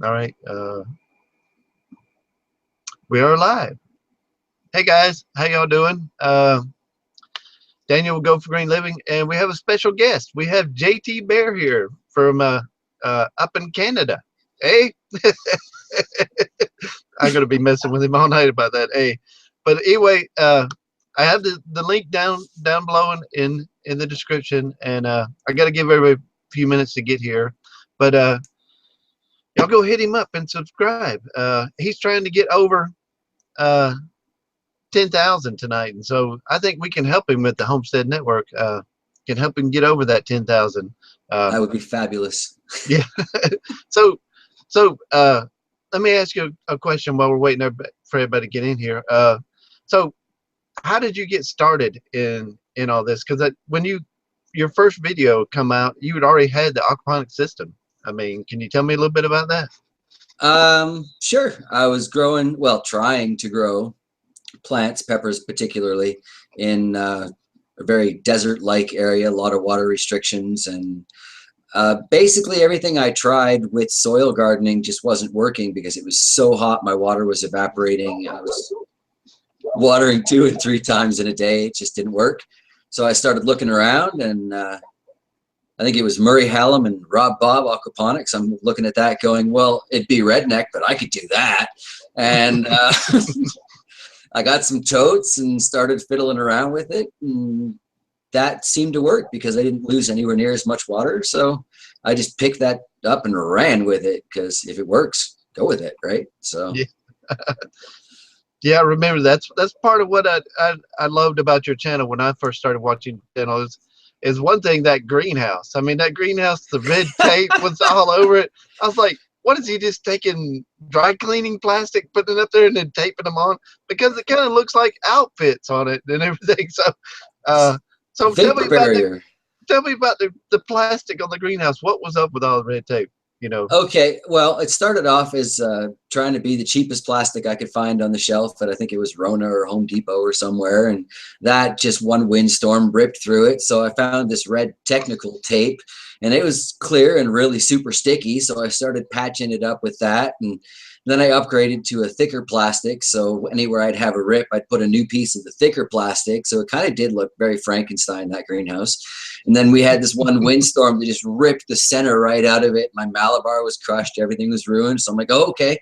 All right. We are live. Hey guys, how y'all doing? Daniel will go for Green Living, and we have a special guest. We have JT Bear here from up in Canada. Hey, I'm gonna be messing with him all night about that. Hey, but anyway, I have the link down below in the description, and I got to give everybody a few minutes to get here, but y'all go hit him up and subscribe. He's trying to get over 10,000 tonight, and so I think we can help him with the Homestead Network. Can help him get over that 10,000. That would be fabulous. Yeah. so let me ask you a question while we're waiting for everybody to get in here. So how did you get started in all this? Because when your first video come out, you had already had the aquaponics system. I mean, can you tell me a little bit about that? Sure. I was growing, well, trying to grow plants, peppers particularly, in a very desert-like area, a lot of water restrictions, and basically everything I tried with soil gardening just wasn't working because it was so hot. My water was evaporating. I was watering 2 and 3 times in a day. It just didn't work. So I started looking around, and I think it was Murray Hallam and Rob Bob Aquaponics. I'm looking at that going, well, it'd be redneck, but I could do that. And I got some totes and started fiddling around with it. And that seemed to work because I didn't lose anywhere near as much water. So I just picked that up and ran with it because if it works, go with it, right? So yeah. Yeah, I remember that's part of what I loved about your channel when I first started watching your channel is one thing, that greenhouse. I mean, that greenhouse, the red tape was all over it. I was like, what is he just taking dry cleaning plastic, putting it up there and then taping them on? Because it kind of looks like outfits on it and everything. So tell me about the plastic on the greenhouse. What was up with all the red tape? You know? Okay, well, it started off as trying to be the cheapest plastic I could find on the shelf, but I think it was Rona or Home Depot or somewhere, and that just one windstorm ripped through it. So I found this red technical tape, and it was clear and really super sticky, so I started patching it up with that, and then I upgraded to a thicker plastic, so anywhere I'd have a rip, I'd put a new piece of the thicker plastic, so it kind of did look very Frankenstein, that greenhouse. And then we had this one windstorm that just ripped the center right out of it. My Malabar was crushed, everything was ruined, so I'm like, oh, okay,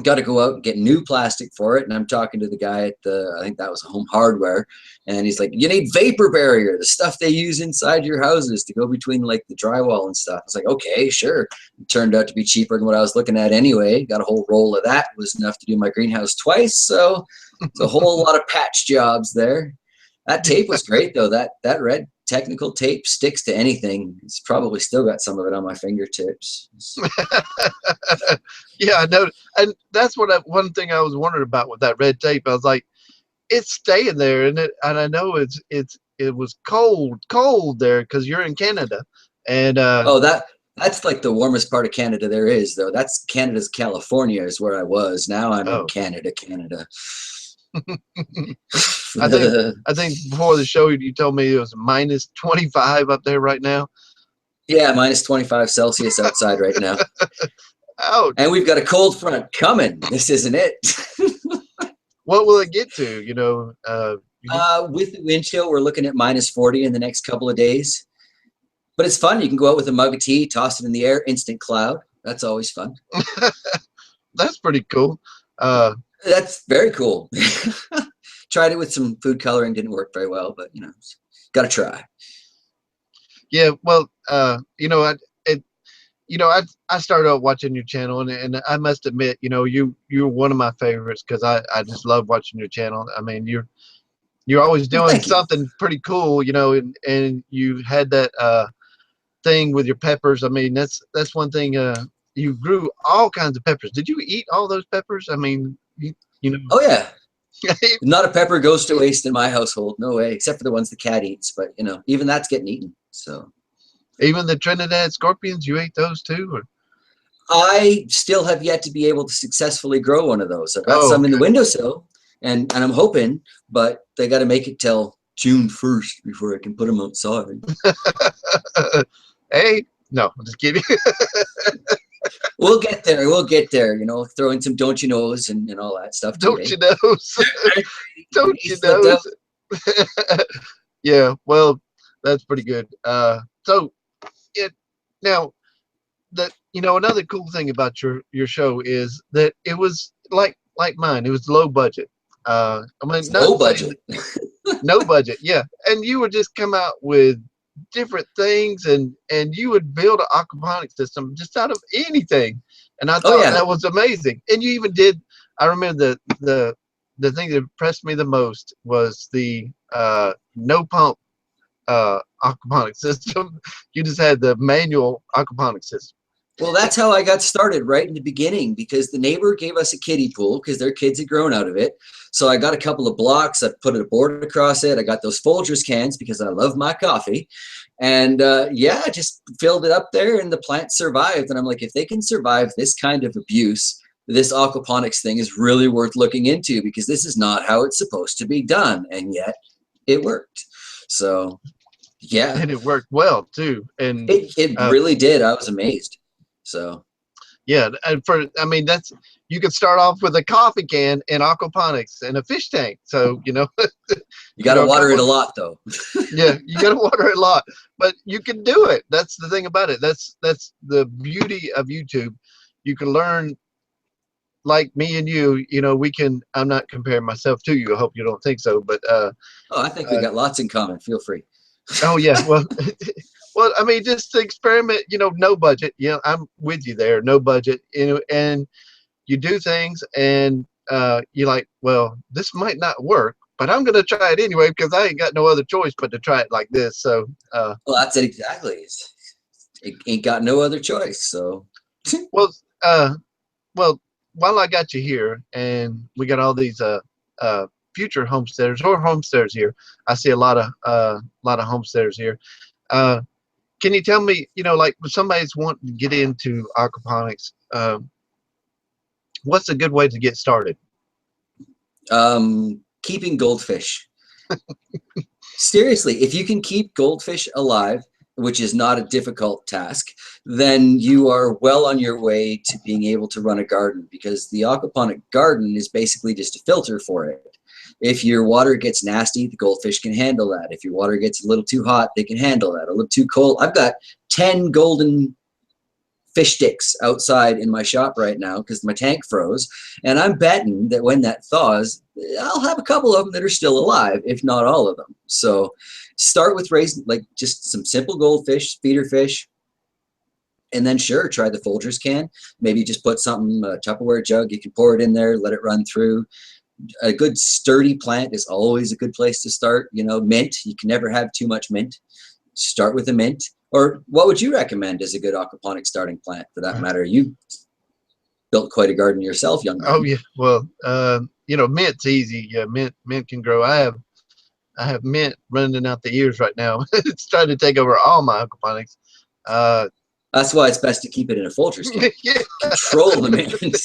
got to go out and get new plastic for it. And I'm talking to the guy at I think that was Home Hardware, and he's like, you need vapor barrier, the stuff they use inside your houses to go between like the drywall and stuff. I was like, okay, sure. It turned out to be cheaper than what I was looking at anyway. Got a whole roll of that. It was enough to do my greenhouse twice. So it's a whole lot of patch jobs there. That tape was great though. That red technical tape sticks to anything. It's probably still got some of it on my fingertips. Yeah, I know. And that's one thing I was wondering about with that red tape. I was like, it's staying there, and I know it was cold there because you're in Canada, and oh, that's like the warmest part of Canada there is, though. That's Canada's California is where I was. Now I'm in Canada. I think before the show you told me it was minus 25 up there right now. Yeah, minus 25 Celsius outside right now. Oh, and we've got a cold front coming. This isn't it. What will it get to? You know, with the wind chill, we're looking at minus 40 in the next couple of days. But it's fun. You can go out with a mug of tea, toss it in the air, instant cloud. That's always fun. That's pretty cool. That's very cool. Tried it with some food coloring, didn't work very well, but you know, got to try. Yeah, well, you know, I started out watching your channel, and I must admit, you know, you're one of my favorites because I just love watching your channel. I mean, you're always doing something pretty cool, you know, and you had that thing with your peppers. I mean, that's one thing. You grew all kinds of peppers. Did you eat all those peppers? I mean, you know. Oh yeah. Not a pepper goes to waste in my household. No way, except for the ones the cat eats. But you know, even that's getting eaten. So even the Trinidad scorpions, you ate those too? Or? I still have yet to be able to successfully grow one of those. I've got some in the windowsill, and I'm hoping, but they got to make it till June 1st before I can put them outside. Hey, no, I'm just kidding. We'll get there. We'll get there. You know, throw in some don't you knows and all that stuff too. Don't you know? Don't He you slipped know? out. Yeah, well, that's pretty good. So it now that another cool thing about your show is that it was like mine. It was low budget. I mean, It's not low saying budget. no budget, yeah. And you would just come out with different things, and you would build an aquaponic system just out of anything. And I Oh thought yeah. that was amazing. And you even did. I remember the thing that impressed me the most was the no pump aquaponic system. You just had the manual aquaponic system. Well, that's how I got started right in the beginning because the neighbor gave us a kiddie pool because their kids had grown out of it. So I got a couple of blocks. I put a board across it. I got those Folgers cans because I love my coffee. And yeah, I just filled it up there and the plants survived. And I'm like, if they can survive this kind of abuse, this aquaponics thing is really worth looking into because this is not how it's supposed to be done. And yet it worked. So yeah, And it worked well too. And it really did. I was amazed. So yeah, and I mean, you could start off with a coffee can and aquaponics and a fish tank. So you got to water it a lot though. Yeah, you got to water it a lot, but you can do it. That's the thing about it. That's the beauty of YouTube. You can learn, like me and you. We can. I'm not comparing myself to you. I hope you don't think so, but Oh, I think we got lots in common. Feel free. oh yeah, well, well, I mean, just to experiment. No budget. I'm with you there. No budget. And you do things, and you're like, well, this might not work, but I'm gonna try it anyway because I ain't got no other choice but to try it like this. So, Well, that's it exactly. It ain't got no other choice. So well, well, while I got you here, and we got all these future homesteaders or homesteaders here, I see a lot of homesteaders here. Uh, can you tell me, like if somebody's wanting to get into aquaponics, what's a good way to get started? keeping goldfish. Seriously, if you can keep goldfish alive, which is not a difficult task, then you are well on your way to being able to run a garden because the aquaponic garden is basically just a filter for it. If your water gets nasty, the goldfish can handle that. If your water gets a little too hot, they can handle that. A little too cold. I've got 10 golden fish sticks outside in my shop right now because my tank froze. And I'm betting that when that thaws, I'll have a couple of them that are still alive, if not all of them. So start with raising like just some simple goldfish, feeder fish, and then sure, try the Folgers can. Maybe just put something, a Tupperware jug, you can pour it in there, let it run through. A good sturdy plant is always a good place to start. You know, mint, you can never have too much mint. Start with a mint. Or what would you recommend as a good aquaponic starting plant for that matter? You built quite a garden yourself, young man. Oh yeah, well, mint's easy. Yeah, mint can grow. I have mint running out the ears right now. It's trying to take over all my aquaponics. That's why it's best to keep it in a Folgers can. Yeah, Control the mint.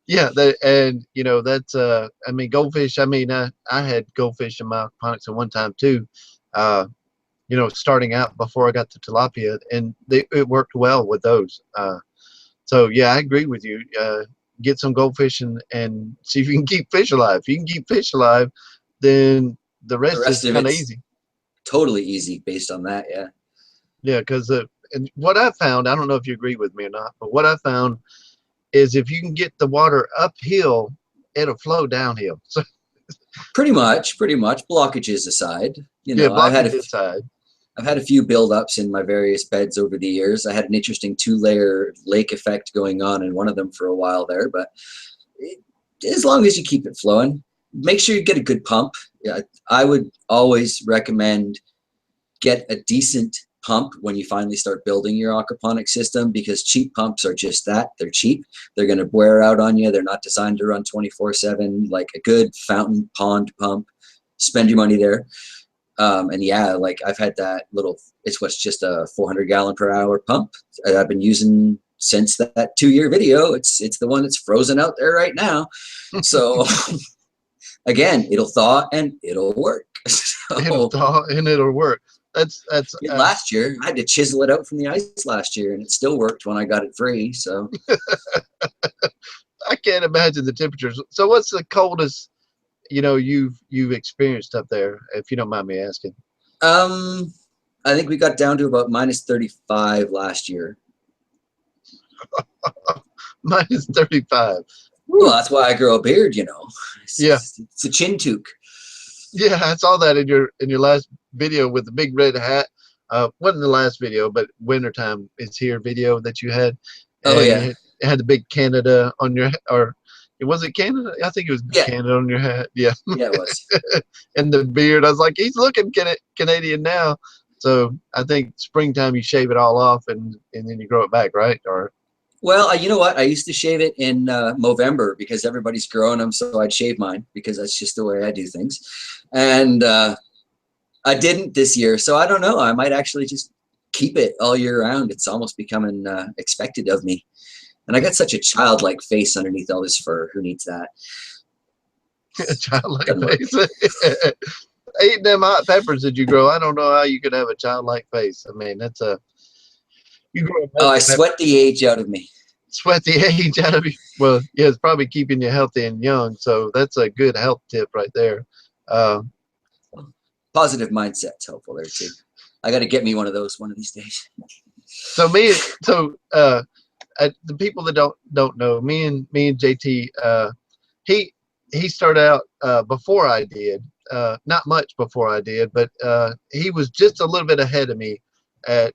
yeah, and that's I mean goldfish. I mean I had goldfish in my aquaponics at one time too. Starting out before I got to tilapia, and it worked well with those. So yeah, I agree with you. Get some goldfish and see if you can keep fish alive. If you can keep fish alive, then the rest is of kind of it's easy. totally easy based on that, yeah. Yeah, because and what I found, I don't know if you agree with me or not, but what I found is if you can get the water uphill, it'll flow downhill. So Pretty much blockages aside. You yeah, know, blockage aside. I've had a few buildups in my various beds over the years. I had an interesting 2-layer lake effect going on in one of them for a while there, but as long as you keep it flowing, make sure you get a good pump. I would always recommend get a decent pump when you finally start building your aquaponic system because cheap pumps are just that. They're cheap. They're going to wear out on you. They're not designed to run 24/7. Like a good fountain pond pump, spend your money there. And yeah, like I've had that little, it's what's just a 400 gallon per hour pump I've been using since that 2-year video. It's the one that's frozen out there right now. So again, it'll thaw and it'll work. So, It'll thaw and it'll work. that's And last year, I had to chisel it out from the ice last year, and it still worked when I got it free. So I can't imagine the temperatures. So what's the coldest you've experienced up there, if you don't mind me asking? I think we got down to about -35 last year. -35. Well, that's why I grow a beard, you know. Yeah. It's a chin toque. Yeah, I saw that in your last video with the big red hat. Wasn't the last video, but wintertime is here video that you had, Oh and yeah, you had the big Canada on your, or was it Canada? I think it was yeah, Canada on your hat. Yeah, yeah. It was. and the beard. I was like, he's looking Canadian now. So I think springtime you shave it all off and then you grow it back, right? Or Well, you know what? I used to shave it in Movember because everybody's growing them, so I'd shave mine because that's just the way I do things. And I didn't this year, so I don't know. I might actually just keep it all year round. It's almost becoming expected of me. And I got such a childlike face underneath all this fur. Who needs that? a childlike Doesn't work. face. Eating them hot peppers that you grow. I don't know how you could have a childlike face. I mean, that's a you grow. Oh, I sweat the age out of me. Sweat the age out of you. Well, yeah, it's probably keeping you healthy and young. So that's a good health tip right there. Uh, Positive mindset's helpful there too. I got to get me one of those one of these days. so the people that don't know me and JT, he started out before I did, not much before I did, but he was just a little bit ahead of me at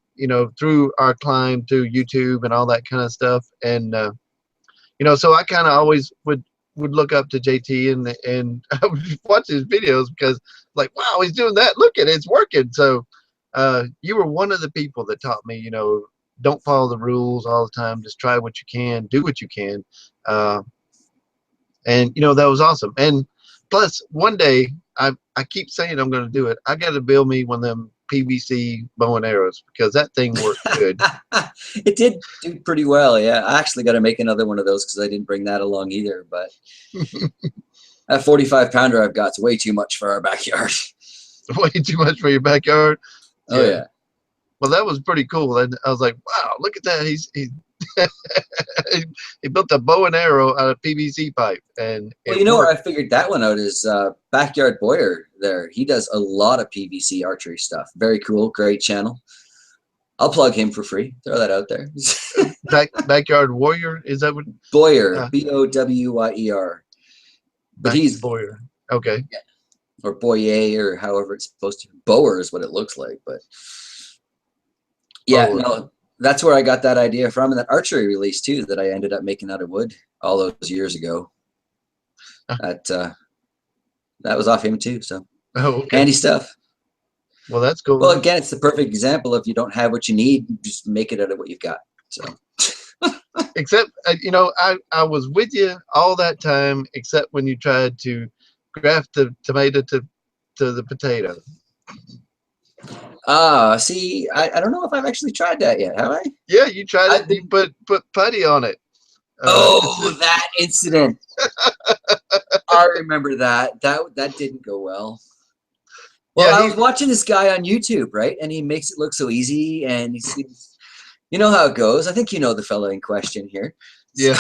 through our climb to YouTube and all that kind of stuff, and so I kind of always would look up to JT and I would watch his videos because like, wow, he's doing that. Look at it, it's working. So you were one of the people that taught me, don't follow the rules all the time. Just try what you can, do what you can. And that was awesome. And plus one day I keep saying I'm going to do it. I got to build me one of them PVC bow and arrows because that thing worked good. It did do pretty well, yeah. I actually got to make another one of those because I didn't bring that along either. But that 45-pounder I've got is way too much for our backyard. Way too much for your backyard. Oh yeah. Well, that was pretty cool. And I was like, wow, look at that. He's he built a bow and arrow out of PVC pipe, and well, you know where I figured that one out is Backyard Boyer. There, he does a lot of PVC archery stuff. Very cool, great channel. I'll plug him for free. Throw that out there. Backyard Warrior, is that what? Boyer, Bowyer. But he's Boyer. Okay. Yeah. Or Boyer, or however it's supposed to. Bower is what it looks like, but yeah, no. That's where I got that idea from, and that archery release too that I ended up making out of wood all those years ago. That was off him too. So handy stuff. Well, that's cool. Well, again, it's the perfect example of you don't have what you need, just make it out of what you've got. So except I was with you all that time, except when you tried to graft the tomato to the potato. See, I don't know if I've actually tried that yet, have I? Yeah, you tried it. You put putty on it. That incident. I remember that. That didn't go well. Well, yeah, I was watching this guy on YouTube, right? And he makes it look so easy, and he's you know how it goes. I think you know the fellow in question here. Yeah.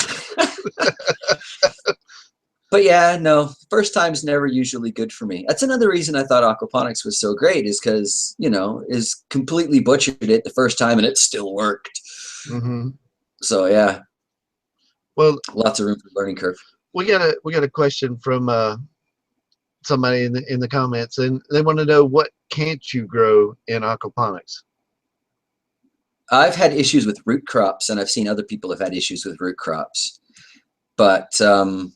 But yeah, no, first time's never usually good for me. That's another reason I thought aquaponics was so great, is because, is completely butchered it the first time and it still worked. Mm-hmm. So yeah. Well, lots of room for learning curve. We got a question from somebody in the comments, and they want to know, what can't you grow in aquaponics? I've had issues with root crops, and I've seen other people have had issues with root crops. But I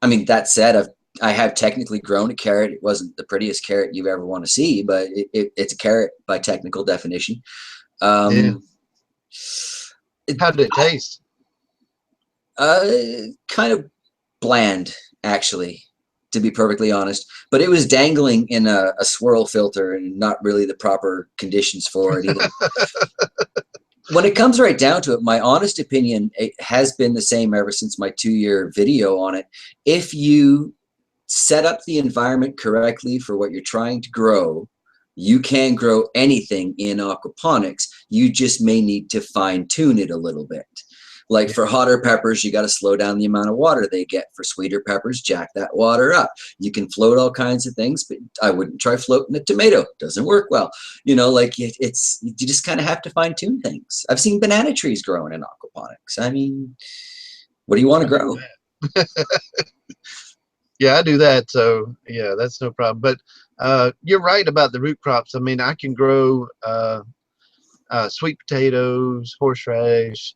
mean, that said, I have technically grown a carrot. It wasn't the prettiest carrot you ever want to see, but it's a carrot by technical definition. Yeah. How did it taste? Kind of bland, actually, to be perfectly honest. But it was dangling in a swirl filter and not really the proper conditions for it either. When it comes right down to it, my honest opinion, it has been the same ever since my 2-year video on it. If you set up the environment correctly for what you're trying to grow, You can grow anything in aquaponics. You just may need to fine tune it a little bit. Like for hotter peppers, you got to slow down the amount of water they get. For sweeter peppers, jack that water up. You can float all kinds of things, but I wouldn't try floating a tomato. It doesn't work well. You know, like you just kind of have to fine tune things. I've seen banana trees growing in aquaponics. I mean, what do you want to grow? Yeah, I do that. So yeah, that's no problem. But you're right about the root crops. I mean, I can grow sweet potatoes, horseradish,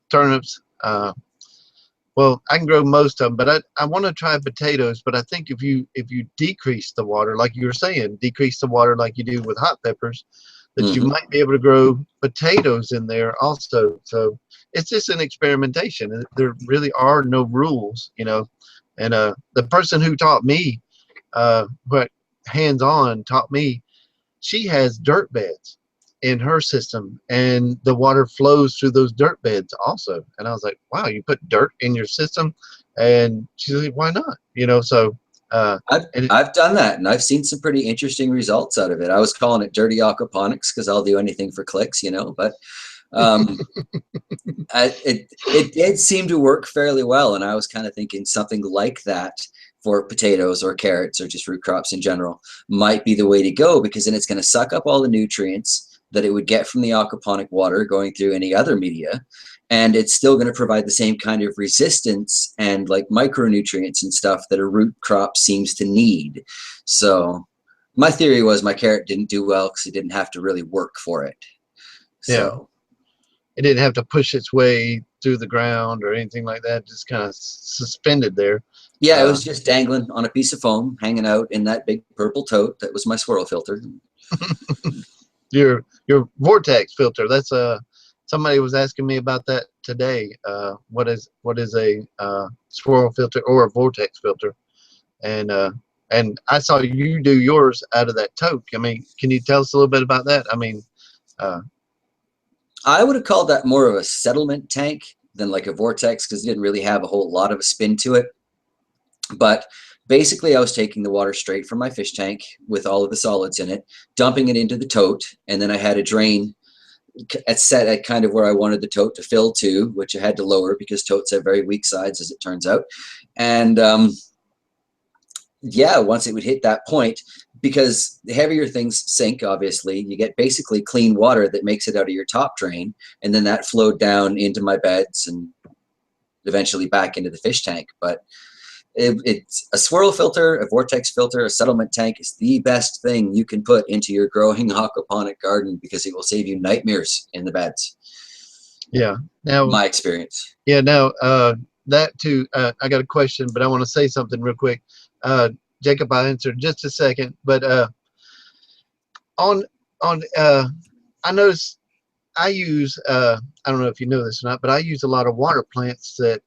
turnips. Well, I can grow most of them, but I want to try potatoes. But I think if you decrease the water, like you were saying, decrease the water like you do with hot peppers, that you might be able to grow potatoes in there also. So it's just an experimentation. There really are no rules, you know. And the person who taught me, but hands-on taught me, she has dirt beds in her system, and the water flows through those dirt beds also. And I was like, wow, you put dirt in your system? And she's like, why not? You know, so I've done that, and I've seen some pretty interesting results out of it. I was calling it dirty aquaponics because I'll do anything for clicks, you know. But it did seem to work fairly well, and I was kind of thinking something like that for potatoes or carrots or just root crops in general might be the way to go, because then it's going to suck up all the nutrients that it would get from the aquaponic water going through any other media, and it's still going to provide the same kind of resistance and like micronutrients and stuff that a root crop seems to need. So my theory was my carrot didn't do well because it didn't have to really work for it. So it didn't have to push its way through the ground or anything like that, just kind of suspended there. Yeah, it was just dangling on a piece of foam, hanging out in that big purple tote that was my swirl filter. Your Vortex filter. That's somebody was asking me about that today. What is a swirl filter or a Vortex filter? And I saw you do yours out of that tote. I mean, can you tell us a little bit about that? I mean, I would have called that more of a settlement tank than like a Vortex, because it didn't really have a whole lot of a spin to it. But basically, I was taking the water straight from my fish tank with all of the solids in it, dumping it into the tote, and then I had a drain set at kind of where I wanted the tote to fill to, which I had to lower because totes have very weak sides, as it turns out. And yeah, once it would hit that point, because the heavier things sink, obviously, you get basically clean water that makes it out of your top drain, and then that flowed down into my beds and eventually back into the fish tank. But it's a swirl filter, a Vortex filter, a settlement tank is the best thing you can put into your growing aquaponic garden, because it will save you nightmares in the beds. Yeah. Now, my experience. Yeah. Now, that too. I got a question, but I want to say something real quick. Jacob, I'll answer in just a second. But I noticed I use. I don't know if you know this or not, but I use a lot of water plants that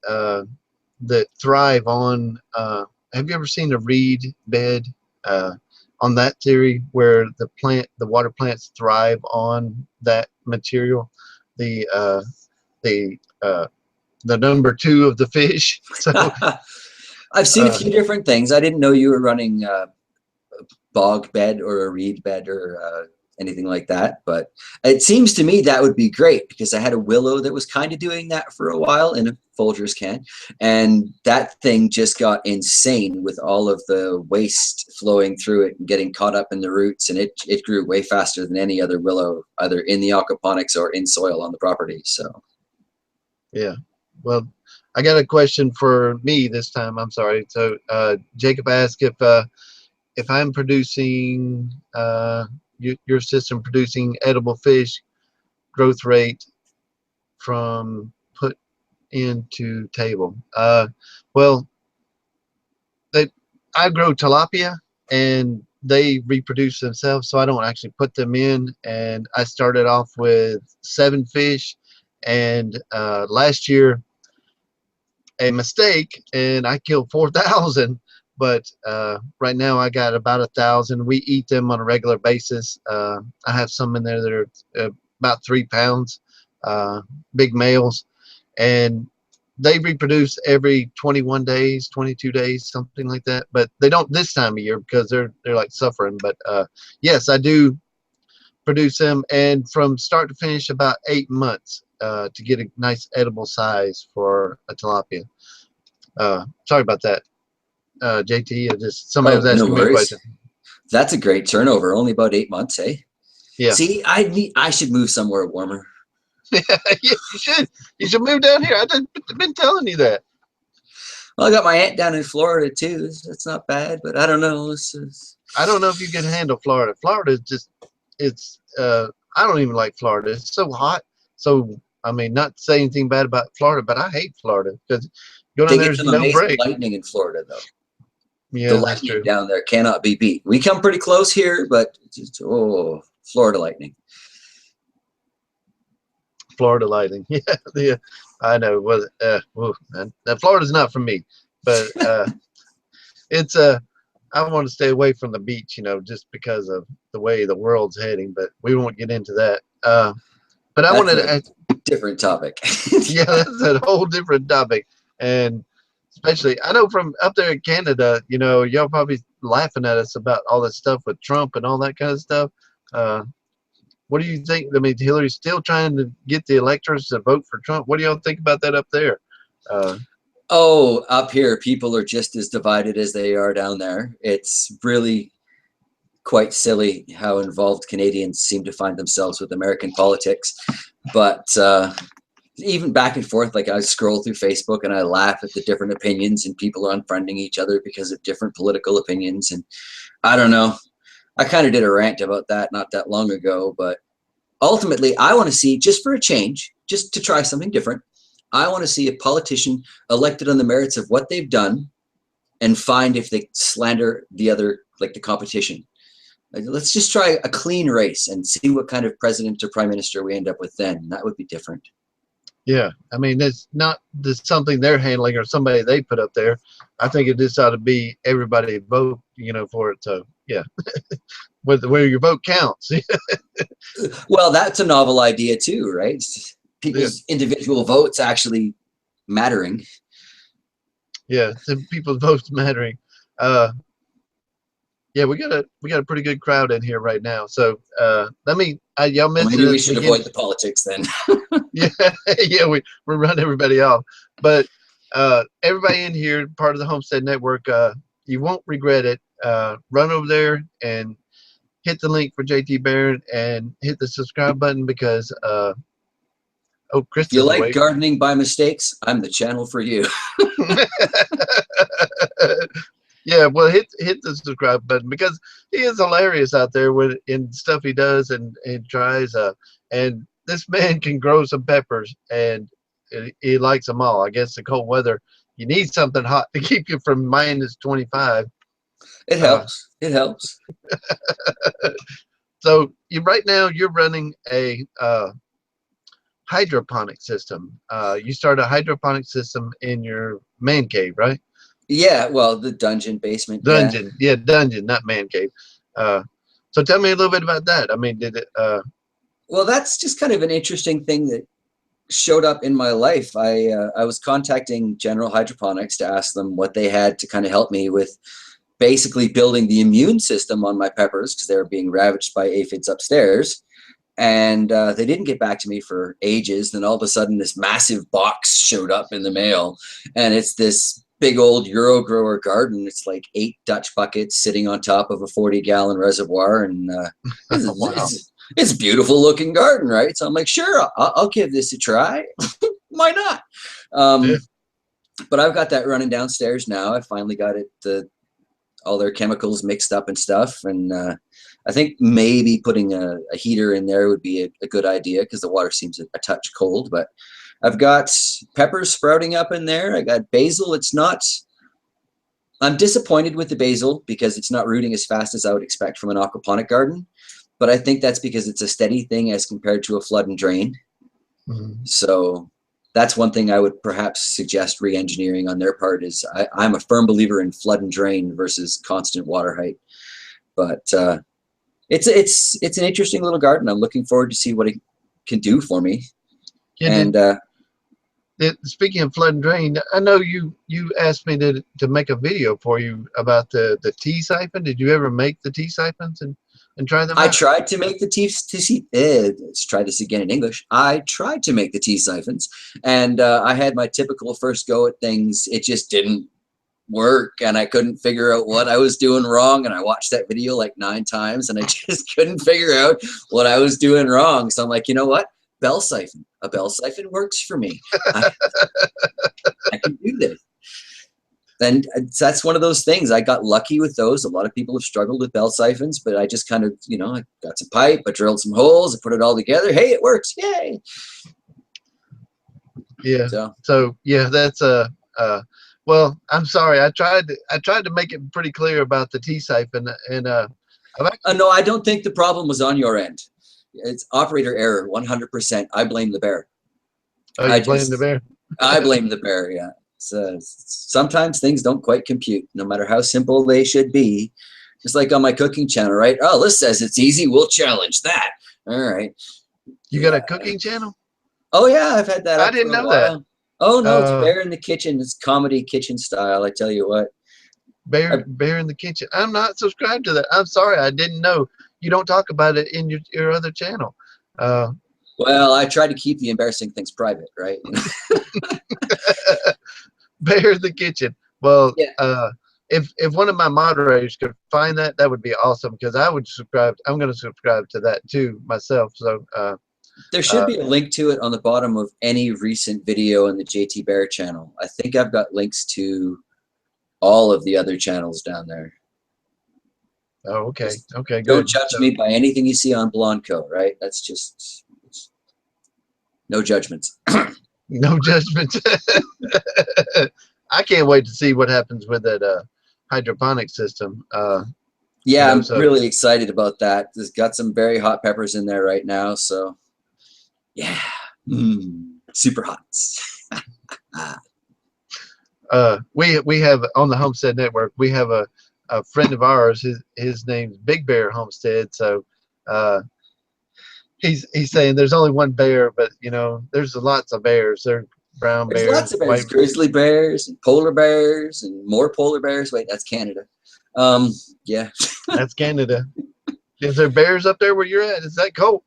thrive on. Have you ever seen a reed bed on that theory, where the water plants thrive on that material, the number two of the fish? So I've seen a few different things. I didn't know you were running a bog bed or a reed bed or anything like that, but it seems to me that would be great, because I had a willow that was kind of doing that for a while in a Folgers can, and that thing just got insane with all of the waste flowing through it and getting caught up in the roots, and it grew way faster than any other willow, either in the aquaponics or in soil on the property. So yeah, well, I got a question for me this time. I'm sorry. So Jacob asked if I'm producing your system producing edible fish, growth rate from put into table. Well, I grow tilapia, and they reproduce themselves, so I don't actually put them in. And I started off with 7 fish, and last year a mistake, and I killed 4,000. But right now I got about 1,000. We eat them on a regular basis. I have some in there that are about 3 pounds, big males, and they reproduce every 21 days, 22 days, something like that. But they don't this time of year because they're like suffering. But yes, I do produce them, and from start to finish, about 8 months to get a nice edible size for a tilapia. Sorry about that, JT. Just somebody was Oh, no asking me a worries. question. That's a great turnover. Only about 8 months, eh? Yeah. See, I should move somewhere warmer. Yeah, you should. You should move down here. I've been telling you that. Well, I got my aunt down in Florida too. It's not bad, but I don't know. I don't know if you can handle Florida. Florida is just, it's, I don't even like Florida. It's so hot. So, I mean, not to say anything bad about Florida, but I hate Florida because go down They there, get there's some no amazing break. lightning in Florida, though. The Yeah, that's lightning true. down there cannot be beat. We come pretty close here, but oh, Florida lightning. Florida lightning. Yeah, yeah. I know. Well, man, Florida's not for me, but it's I want to stay away from the beach, just because of the way the world's heading. But we won't get into that. But I That's wanted a to, different topic. yeah, that's a whole different topic, and especially I know from up there in Canada, y'all probably laughing at us about all this stuff with Trump and all that kind of stuff. Uh, what do you think? I mean, Hillary's still trying to get the electors to vote for Trump. What do y'all think about that up there? Oh, up here, people are just as divided as they are down there. It's really quite silly how involved Canadians seem to find themselves with American politics. But even back and forth, like I scroll through Facebook and I laugh at the different opinions, and people are unfriending each other because of different political opinions. And I don't know. I kind of did a rant about that not that long ago, but ultimately, I want to see, just for a change, just to try something different, I want to see a politician elected on the merits of what they've done and find if they slander the other, like the competition. Like, let's just try a clean race and see what kind of president or prime minister we end up with then. That would be different. Yeah, I mean, it's not this something they're handling or somebody they put up there. I think it just ought to be everybody vote, for it. So yeah, where your vote counts. Well, that's a novel idea too, right? Yeah, People's individual votes actually mattering. yeah, the people's votes mattering. Yeah, we got a pretty good crowd in here right now. So y'all Well, mentioned maybe at we the should beginning. avoid the politics then. Yeah, yeah, we run everybody off. But everybody in here, part of the Homestead Network, you won't regret it. Run over there and hit the link for JT Barron and hit the subscribe button because If Chris you is like awake. gardening by mistakes, I'm the channel for you. Yeah, well, hit the subscribe button because he is hilarious out there with in stuff he does and tries. And this man can grow some peppers and he likes them all. I guess the cold weather, you need something hot to keep you from -25. It Uh, helps. It helps. so right now you're running a hydroponic system. You start a hydroponic system in your man cave, right? Yeah, well, the dungeon basement. Yeah. Dungeon, yeah, dungeon, not man cave. So tell me a little bit about that. I mean, did it? Well, that's just kind of an interesting thing that showed up in my life. I was contacting General Hydroponics to ask them what they had to kind of help me with basically building the immune system on my peppers because they were being ravaged by aphids upstairs. And they didn't get back to me for ages. Then all of a sudden, this massive box showed up in the mail, and it's this big old Euro grower garden. It's like 8 Dutch buckets sitting on top of a 40-gallon reservoir, and Wow. it's a beautiful looking garden, right? So I'm like, sure, I'll give this a try. Why not? Yeah. But I've got that running downstairs now. I finally got it, all their chemicals mixed up and stuff, and I think maybe putting a heater in there would be a good idea because the water seems a touch cold. But I've got peppers sprouting up in there. I got basil. I'm disappointed with the basil because it's not rooting as fast as I would expect from an aquaponic garden. But I think that's because it's a steady thing as compared to a flood and drain. Mhm. So that's one thing I would perhaps suggest re-engineering on their part is I'm a firm believer in flood and drain versus constant water height. But it's an interesting little garden. I'm looking forward to see what it can do for me. Yeah, And Speaking of flood and drain, I know you asked me to make a video for you about the tea siphon. Did you ever make the tea siphons and try them I out? tried to make the let's try this again in English. I tried to make the tea siphons, and I had my typical first go at things. It just didn't work, and I couldn't figure out what I was doing wrong. And I watched that video like 9 times, and I just couldn't figure out what I was doing wrong. So I'm like, you know what? Bell siphon. A bell siphon works for me. I can do this. And that's one of those things. I got lucky with those. A lot of people have struggled with bell siphons, but I just kind of, you know, I got some pipe, I drilled some holes, I put it all together. Hey, it works. Yay. Yeah. So yeah, that's well, I'm sorry. I tried to make it pretty clear about the tea siphon, and no, I don't think the problem was on your end. It's operator error, 100%. I blame the bear. Oh, you blame the bear? I blame the bear, yeah. So sometimes things don't quite compute, no matter how simple they should be. Just like on my cooking channel, right? Oh, this says it's easy. We'll challenge that. All right. You got a cooking channel? Oh, yeah. I've had that up I didn't for a know while. that. Oh, no. It's Bear in the Kitchen. It's comedy kitchen style. I tell you what. Bear in the Kitchen. I'm not subscribed to that. I'm sorry. I didn't know. You don't talk about it in your other channel. Well, I try to keep the embarrassing things private, right? Bear in the Kitchen. Well, yeah. If one of my moderators could find that, that would be awesome, because I would subscribe. I'm going to subscribe to that too myself. So there should be a link to it on the bottom of any recent video in the JT Bear channel. I think I've got links to all of the other channels down there. Oh, okay. Okay, good. Don't judge me by anything you see on Blanco, right? That's just no judgments. No judgments. I can't wait to see what happens with that hydroponic system. Yeah, I'm really excited about that. There's got some very hot peppers in there right now, so yeah, super hot. We have on the Homestead Network. We have a friend of ours. His name's Big Bear Homestead. So he's saying there's only one bear, but you know there's lots of bears. There's brown bears, lots of bears, grizzly bears, and polar bears, and more polar bears. Wait, that's Canada. Yeah, that's Canada. Is there bears up there where you're at? Is that cold?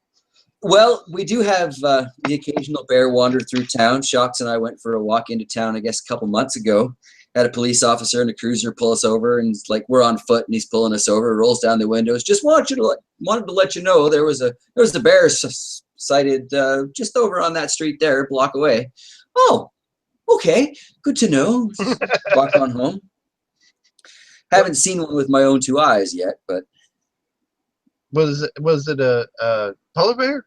Well, we do have the occasional bear wander through town. Shocks and I went for a walk into town, I guess, a couple months ago. Had a police officer and a cruiser pull us over, and it's like we're on foot, and he's pulling us over. Rolls down the windows. Just wanted to let you know there was a bear sighted just over on that street there, a block away. Oh, okay, good to know. Walk on home. Haven't seen one with my own 2 eyes yet, but was it a polar bear?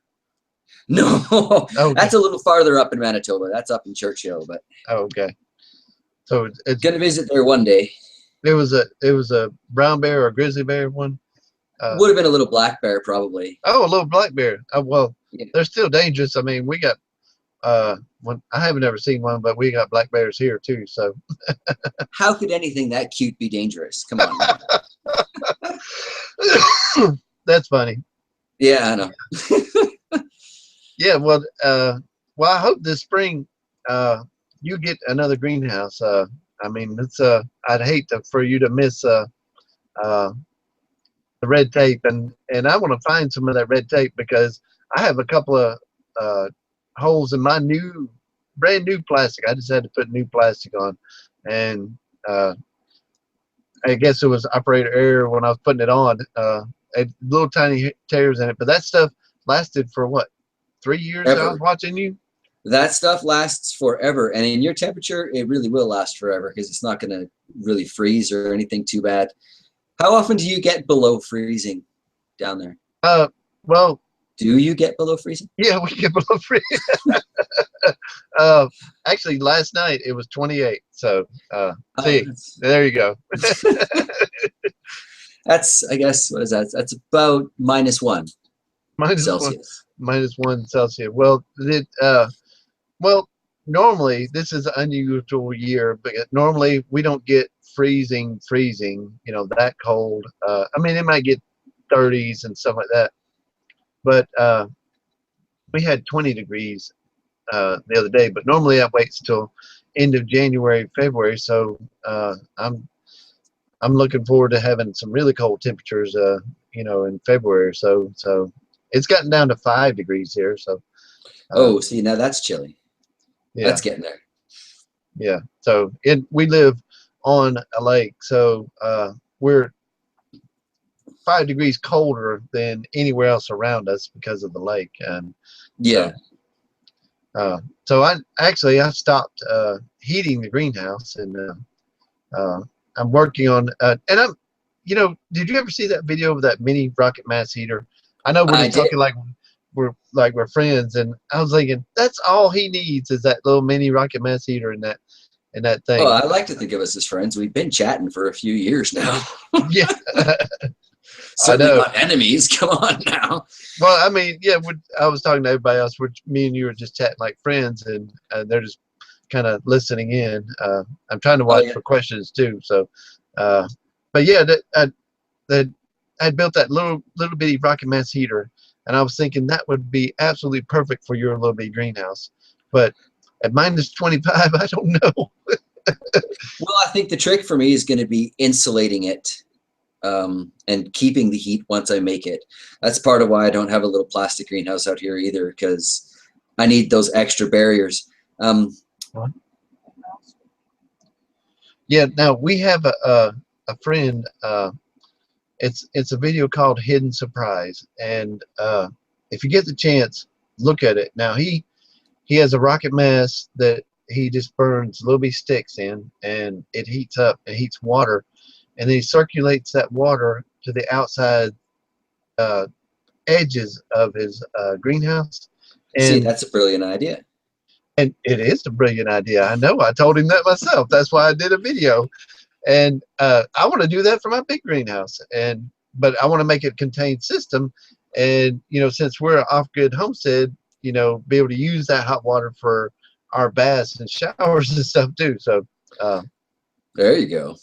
No, okay. That's a little farther up in Manitoba. That's up in Churchill, but okay. So it's gonna visit there one day. It was a brown bear or a grizzly bear one. Would have been a little black bear probably. Oh, a little black bear. Well, yeah. They're still dangerous. I mean, we got one. I haven't ever seen one, but we got black bears here too. So how could anything that cute be dangerous? Come on. That's funny. Yeah, I know. Yeah, well, I hope this spring you get another greenhouse. I mean, it's I'd hate for you to miss the red tape, and I want to find some of that red tape, because I have a couple of holes in my brand new plastic. I just had to put new plastic on, and I guess it was operator error when I was putting it on. Little tiny tears in it, but that stuff lasted for what, 3 years? I was watching you. That stuff lasts forever, and in your temperature, it really will last forever, because it's not going to really freeze or anything too bad. How often do you get below freezing down there? Well, do you get below freezing? Yeah, we get below freezing. Actually, last night it was 28. So see, there you go. That's, I guess, what is that? That's about -1 Celsius. -1 Celsius. Well, well, normally this is an unusual year, but normally we don't get freezing, you know, that cold. I mean, it might get 30s and stuff like that, but we had 20 degrees the other day, but normally I wait till end of January, February. So I'm looking forward to having some really cold temperatures, in February or so. So it's gotten down to 5 degrees here. So Oh, see, now that's chilly. yeah, That's getting there. yeah. So we live on a lake, so we're 5 degrees colder than anywhere else around us because of the lake, and Yeah. so I stopped heating the greenhouse, and I'm working on and did you ever see that video of that mini rocket mass heater? I know we're I just did. talking like we're friends, and I was thinking that's all he needs is that little mini rocket mass heater and that Oh, thing. I like to think of us as friends. We've been chatting for a few years now. Yeah. I Certainly know. not enemies. Come on now. Well, I mean, yeah, I was talking to everybody else, which me and you were just chatting like friends, and they're just kind of listening in. I'm trying to Oh, watch yeah. for questions too. So, but yeah, I built that little bitty rocket mass heater, and I was thinking that would be absolutely perfect for your little bitty greenhouse. But at -25, I don't know. Well, I think the trick for me is going to be insulating it and keeping the heat once I make it. That's part of why I don't have a little plastic greenhouse out here either, because I need those extra barriers. Yeah. Now we have a friend. It's a video called Hidden Surprise, and if you get the chance, look at it. Now he has a rocket mass that he just burns little bitty sticks in, and it heats up. It heats water, and then he circulates that water to the outside uh, edges of his greenhouse. See, And that's a brilliant idea. it is a brilliant idea. I know. I told him that myself. That's why I did a video. And I want to do that for my big greenhouse. But I want to make it a contained system. And since we're an off-grid homestead, be able to use that hot water for our baths and showers and stuff too. So There you go.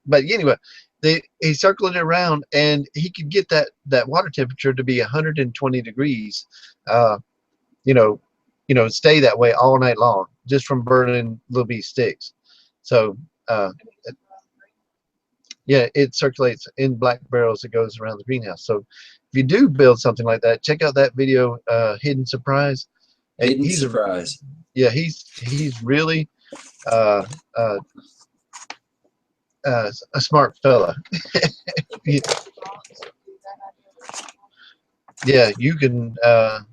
But anyway, he's circling it around, and he could get that water temperature to be 120 degrees. Uh, you know, stay that way all night long just from burning little bee sticks. So yeah, it circulates in black barrels that goes around the greenhouse. So if you do build something like that, check out that video, Hidden Surprise. Hidden He's surprise. he's really uh, uh, a smart fella. Yeah, you can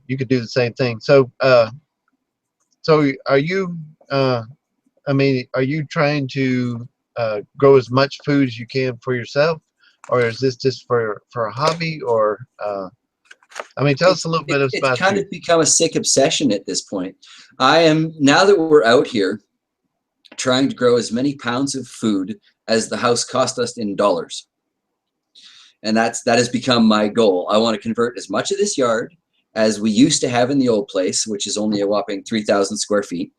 do the same thing. So are you are you trying to grow as much food as you can for yourself, or is this just for a hobby? Or tell us a little bit It's about kind you. of become a sick obsession at this point. I am, now that we're out here, trying to grow as many pounds of food as the house cost us in dollars. And that has become my goal. I want to convert as much of this yard as we used to have in the old place, which is only a whopping 3,000 square feet.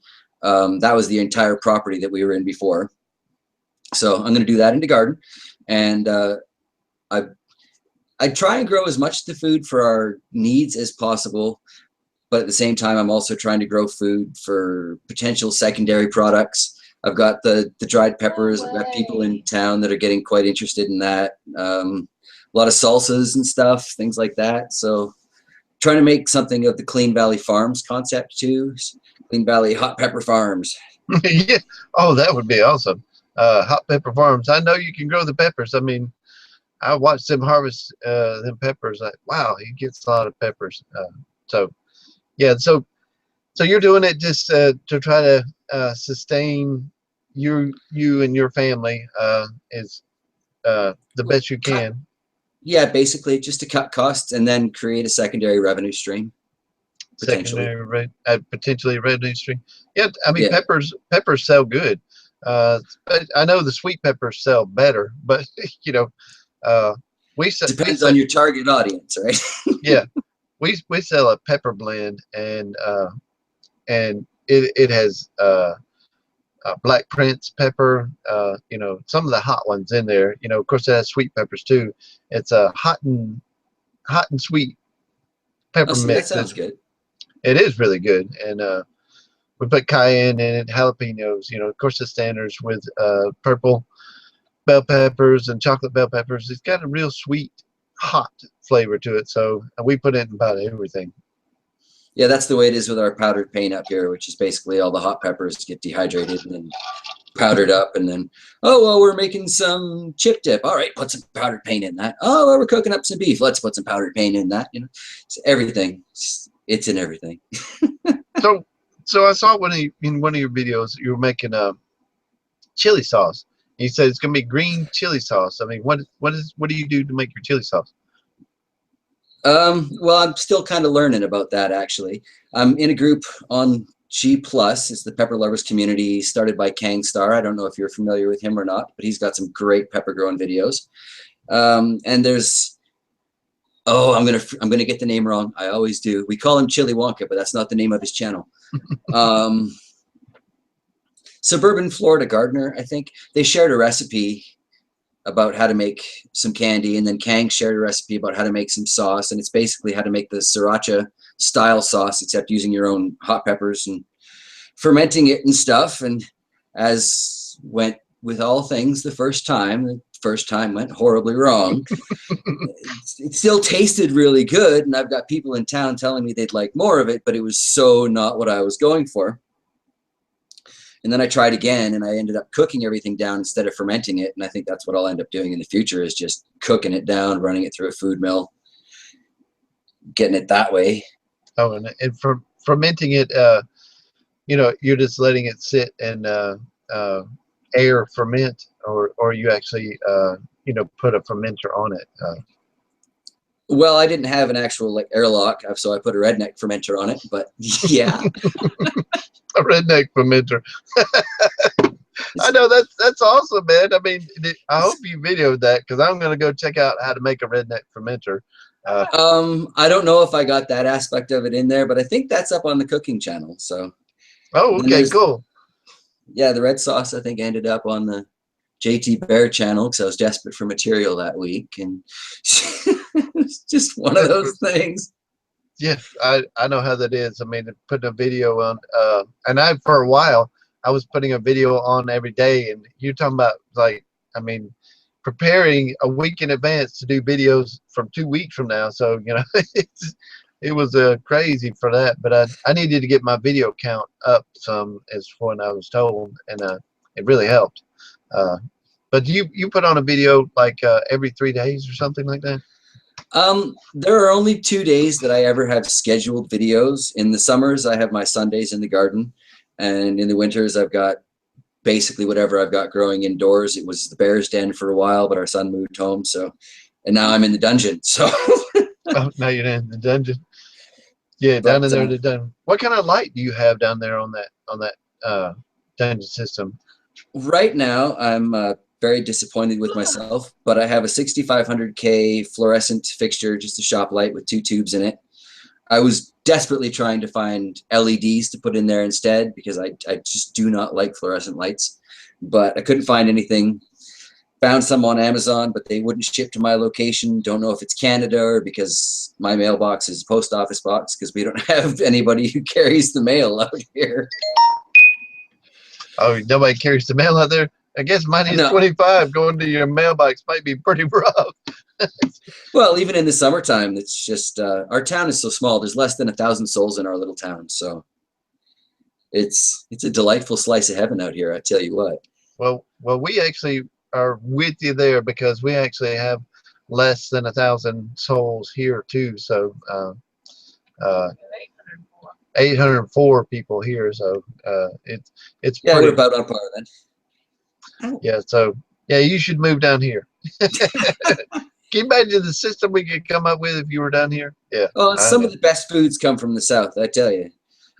That was the entire property that we were in before. So I'm going to do that in the garden. And I try and grow as much of the food for our needs as possible. But at the same time, I'm also trying to grow food for potential secondary products. I've got the dried peppers. I've got people in town that are getting quite interested in that. A lot of salsas and stuff, things like that. So trying to make something of the Clean Valley Farms concept too. Clean Valley Hot Pepper Farms. Yeah. Oh, that would be awesome. Hot pepper farms. I know you can grow the peppers. I watched them harvest them peppers. Like, wow, he gets a lot of peppers. So yeah, so you're doing it just to try to sustain you and your family is the best you can. Yeah, basically just to cut costs and then create a secondary revenue stream. Potentially. Potentially a revenue stream. Yeah, Yeah. peppers sell good. But I know the sweet peppers sell better, but we Depends on your target audience, right? yeah, we sell a pepper blend, and it has Black Prince pepper, some of the hot ones in there. Of course, it has sweet peppers too. It's a hot and sweet pepper Oh, see, that mix. sounds good. It is really good, and we put cayenne in it, jalapenos. Of course, the standards with purple bell peppers and chocolate bell peppers. It's got a real sweet, hot flavor to it. So we put it in about everything. Yeah, that's the way it is with our powdered paint up here, which is basically all the hot peppers get dehydrated and then powdered up, and then, oh, well, we're making some chip dip. All right, put some powdered paint in that. Oh, well, we're cooking up some beef. Let's put some powdered paint in that. It's everything. It's in everything. So I saw in one of your videos you were making a chili sauce. You said it's gonna be green chili sauce. I mean, what do you do to make your chili sauce? Well, I'm still kind of learning about that, actually. I'm in a group on G+. It's the Pepper Lovers Community started by Kang Star. I don't know if you're familiar with him or not, but he's got some great pepper growing videos. And there's, oh, I'm gonna get the name wrong. I always do. We call him Chili Wonka, but that's not the name of his channel. Suburban Florida Gardener, I think. They shared a recipe about how to make some candy, and then Kang shared a recipe about how to make some sauce, and it's basically how to make the sriracha style sauce, except using your own hot peppers and fermenting it and stuff. And as went with all things, the first time went horribly wrong. It still tasted really good, and I've got people in town telling me they'd like more of it, but it was so not what I was going for. And then I tried again, and I ended up cooking everything down instead of fermenting it. And I think that's what I'll end up doing in the future, is just cooking it down, running it through a food mill, getting it that way. Oh, and for fermenting it, you're just letting it sit and air ferment, or you actually put a fermenter on it. Well, I didn't have an actual airlock, so I put a redneck fermenter on it. But yeah. A redneck fermenter. I know that's awesome, man. I mean, I hope you videoed that, because I'm gonna go check out how to make a redneck fermenter. I don't know if I got that aspect of it in there, but I think that's up on the cooking channel. So. Oh, okay, cool. Yeah, the red sauce I think ended up on the JT Bear channel because I was desperate for material that week, and it's just one of those things. Yeah, I know how that is. I mean, putting a video on, and for a while I was putting a video on every day, and you're talking about preparing a week in advance to do videos from 2 weeks from now. So it was crazy for that. But I needed to get my video count up some, as when I was told, and it really helped. But you put on a video every 3 days or something like that? There are only 2 days that I ever have scheduled videos. In the summers, I have my Sundays in the garden, and in the winters, I've got basically whatever I've got growing indoors. It was the bear's den for a while, but our son moved home, and now I'm in the dungeon. So. Oh, now you're in the dungeon. Yeah, down in there, the dungeon. What kind of light do you have down there on that dungeon system? Right now, I'm very disappointed with myself, but I have a 6500K fluorescent fixture, just a shop light with 2 tubes in it. I was desperately trying to find LEDs to put in there instead, because I just do not like fluorescent lights, but I couldn't find anything. Found some on Amazon, but they wouldn't ship to my location. Don't know if it's Canada or because my mailbox is a post office box, because we don't have anybody who carries the mail out here. Oh, nobody carries the mail out there? I guess minus 25 going to your mailbox might be pretty rough. Well, even in the summertime, it's just our town is so small. There's less than 1,000 souls in our little town, so it's a delightful slice of heaven out here. I tell you what. Well, we actually are with you there, because we actually have less than 1,000 souls here too. So 804 people here. So it's yeah, pretty, we're about on par then. Yeah, so yeah, you should move down here. Can you imagine the system we could come up with if you were down here? Yeah. Well, some of the best foods come from the South, I tell you.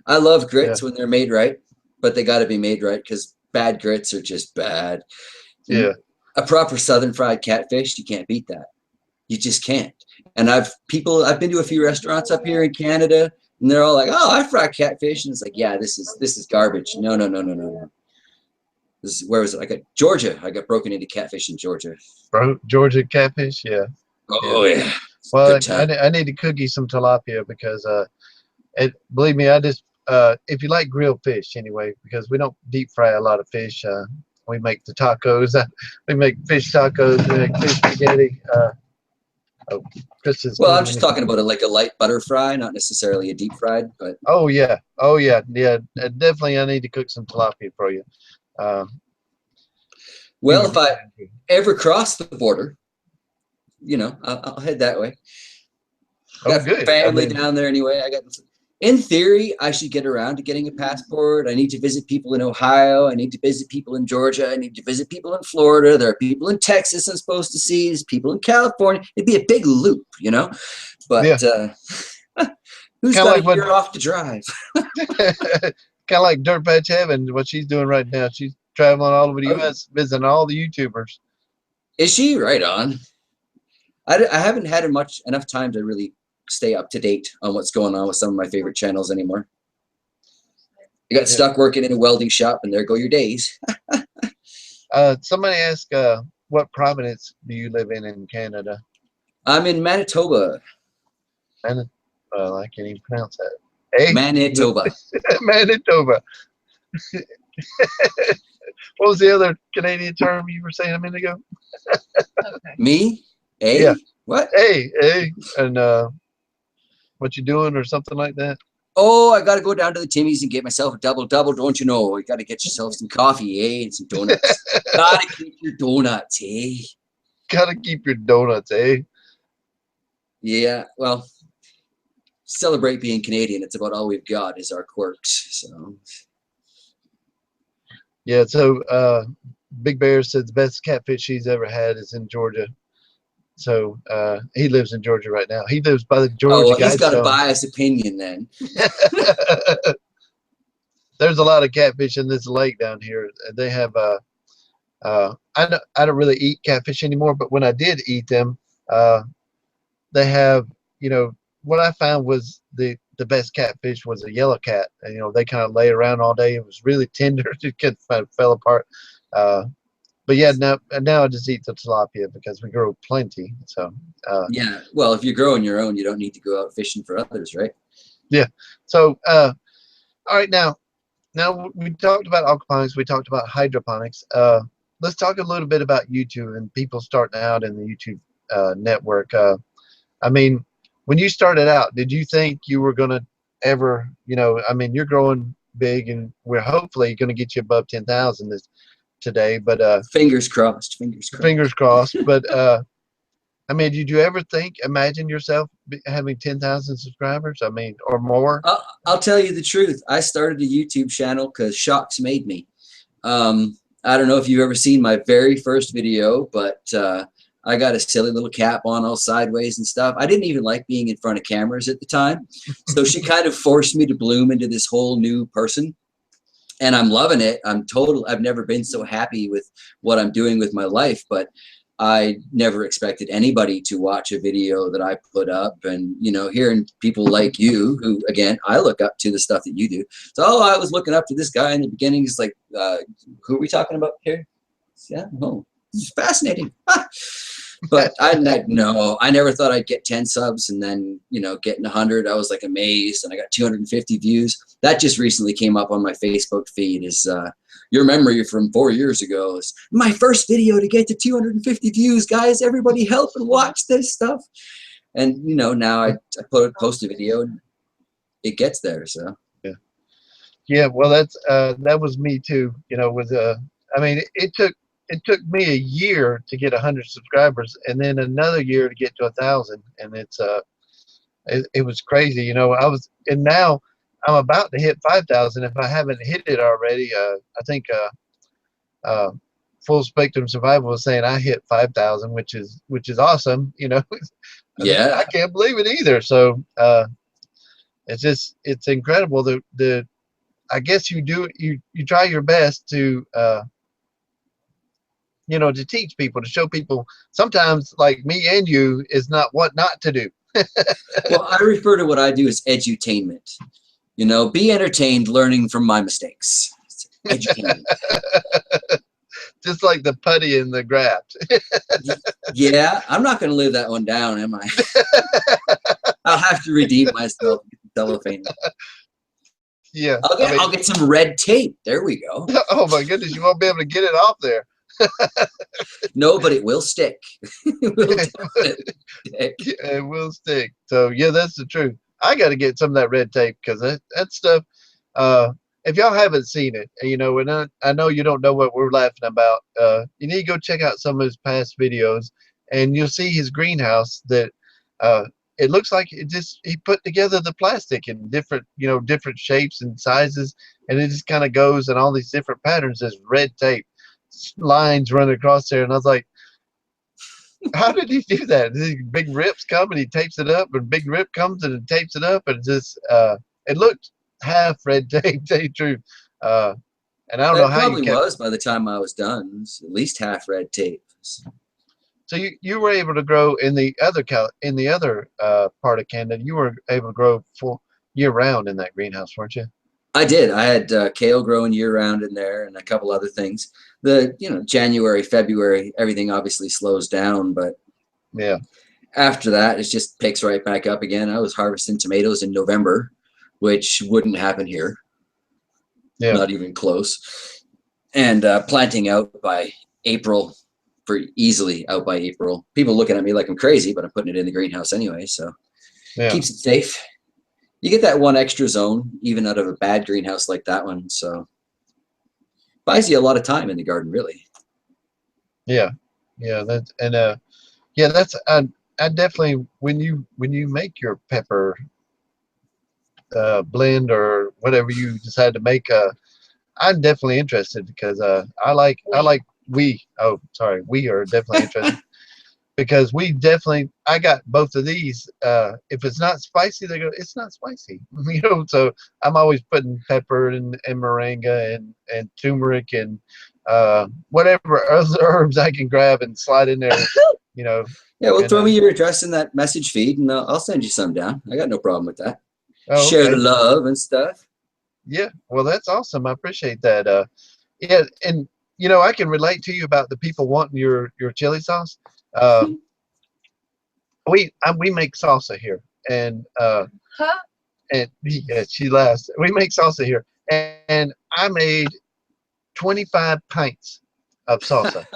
I love grits when they're made right, but they got to be made right, because bad grits are just bad. Yeah. A proper Southern fried catfish, you can't beat that. You just can't. And I've been to a few restaurants up here in Canada, and they're all like, "Oh, I fry catfish," and it's like, "Yeah, this is garbage." No. Where was it? I got Georgia. I got broken into catfish in Georgia. Georgia catfish, yeah. Oh yeah. Well, I need to cook you some tilapia, because And believe me, I just if you like grilled fish anyway, because we don't deep fry a lot of fish. We make the tacos. We make fish tacos. We make fish spaghetti. Oh, Chris is Well, I'm cleaning just it. talking about it like a light butter fry, not necessarily a deep fried, but Oh yeah, oh yeah, yeah. Definitely, I need to cook some tilapia for you. well, if I ever cross the border, you know, I'll head that way. Oh, Got good. I family mean, down there anyway. In theory, I should get around to getting a passport. I need to visit people in Ohio. I need to visit people in Georgia. I need to visit people in Florida. There are people in Texas I'm supposed to see. There's people in California. It'd be a big loop, you know. But yeah, who's kind of got like a what, year off to drive? kind of like Dirt Patch Heaven. What she's doing right now, she's traveling all over the Oh, U.S. visiting all the YouTubers. is she right on? I haven't had enough time to really stay up to date on what's going on with some of my favorite channels anymore. You got Yeah. stuck working in a welding shop, and there go your days. Somebody asked, what province do you live in Canada? I'm in Manitoba. Well, I can't even pronounce that. Hey, Manitoba. Manitoba. What was the other Canadian term you were saying a minute ago? Okay. Me? A? Yeah. What? Hey, and what you doing or something like that? Oh, I got to go down to the Timmy's and get myself a double, don't you know? You got to get yourself some coffee, eh? And some donuts. Got to keep your donuts, eh? Gotta keep your donuts, eh? Yeah, well, celebrate being Canadian. It's about all we've got is our quirks. So, Yeah, so Big Bear said the best catfish he's ever had is in Georgia. So he lives in Georgia right now. He lives by the oh, Georgia well, he's got a Guidestone. biased opinion then. There's a lot of catfish in this lake down here. They have I don't really eat catfish anymore, but when I did eat them, they have, you know, what I found was the best catfish was a yellow cat, and you know they kind of lay around all day. It was really tender. It kind of fell apart. But yeah, now I just eat the tilapia because we grow plenty. So Yeah, well, if you're growing your own, you don't need to go out fishing for others, right? yeah. So all right, now we talked about aquaponics. We talked about hydroponics. Let's talk a little bit about YouTube and people starting out in the YouTube network. I mean, when you started out, did you think you were going to ever, you know, I mean, you're growing big and we're hopefully going to get you above 10,000 today, but Fingers crossed. fingers crossed. But I mean, did you ever imagine yourself having 10,000 subscribers? I mean, or more? I'll tell you the truth. I started a YouTube channel because Shocks made me. I don't know if you've ever seen my very first video, but I got a silly little cap on all sideways and stuff. I didn't even like being in front of cameras at the time. So she kind of forced me to bloom into this whole new person. And I'm loving it. I've never been so happy with what I'm doing with my life, but I never expected anybody to watch a video that I put up. And, you know, hearing people like you, who, again, I look up to the stuff that you do. So, I was looking up to this guy in the beginning. He's like, who are we talking about here? Yeah, oh, this is fascinating. But I never thought I'd get 10 subs and then, you know, getting 100. I was like amazed, and I got 250 views. That just recently came up on my Facebook feed. Is your memory from 4 years ago? Is my first video to get to 250 views, guys. Everybody help and watch this stuff. And you know, now I post a video and it gets there. So Yeah. Well, that was me too. You know, I mean, it took me a year to get 100 subscribers, and then another year to get to 1,000, and it was crazy. You know, and now I'm about to hit 5,000 if I haven't hit it already. I think Full Spectrum Survival was saying I hit 5,000, which is awesome. You know, yeah, I can't believe it either. So it's incredible. I guess you try your best to you know, to teach people, to show people sometimes like me and you is not what not to do. well, I refer to what I do as edutainment. You know, be entertained, learning from my mistakes. Edutainment. Just like the putty and the graft. Yeah, I'm not going to live that one down, am I? I'll have to redeem myself. cellophane. Yeah, I'll get some red tape. There we go. Oh my goodness, you won't be able to get it off there. No, but it will stick. It will definitely stick. Yeah, it will stick. So yeah, that's the truth. I got to get some of that red tape because that stuff. If y'all haven't seen it, you know, and I know you don't know what we're laughing about. You need to go check out some of his past videos, and you'll see his greenhouse that. It looks like he put together the plastic in different, you know, different shapes and sizes, and it just kind of goes in all these different patterns as red tape lines running across there. And I was like, how did he do that? These big rips come and he tapes it up, and big rip comes and it tapes it up, and it just it looked half red tape, to tell you the truth. And I don't know That how you probably kept. was by the time I was done. It was at least half red tape. So you were able to grow in the other part of Canada. You were able to grow full year round in that greenhouse, weren't you? I did. I had kale growing year round in there and a couple other things. January, February, everything obviously slows down, but Yeah. after that, it just picks right back up again. I was harvesting tomatoes in November, which wouldn't happen here. Yeah. Not even close. And planting out by April, easily out by April. People looking at me like I'm crazy, but I'm putting it in the greenhouse anyway, so Yeah. keeps it safe. You get that one extra zone, even out of a bad greenhouse like that one, so buys you a lot of time in the garden, really. Yeah. Yeah. That's I definitely when you make your pepper blend or whatever you decide to make, I'm definitely interested because we are definitely interested because I got both of these. If it's not spicy, they go, it's not spicy. You know, so I'm always putting pepper and moringa and turmeric and whatever other herbs I can grab and slide in there, you know. Yeah, well, And throw me your address in that message feed, and I'll send you some down. I got no problem with that. oh, Share the okay. love and stuff. Yeah, well, that's awesome. I appreciate that. Yeah, and you know, I can relate to you about the people wanting your chili sauce. Uh, we make salsa here, and yeah, she laughs. We make salsa here, and I made 25 pints of salsa,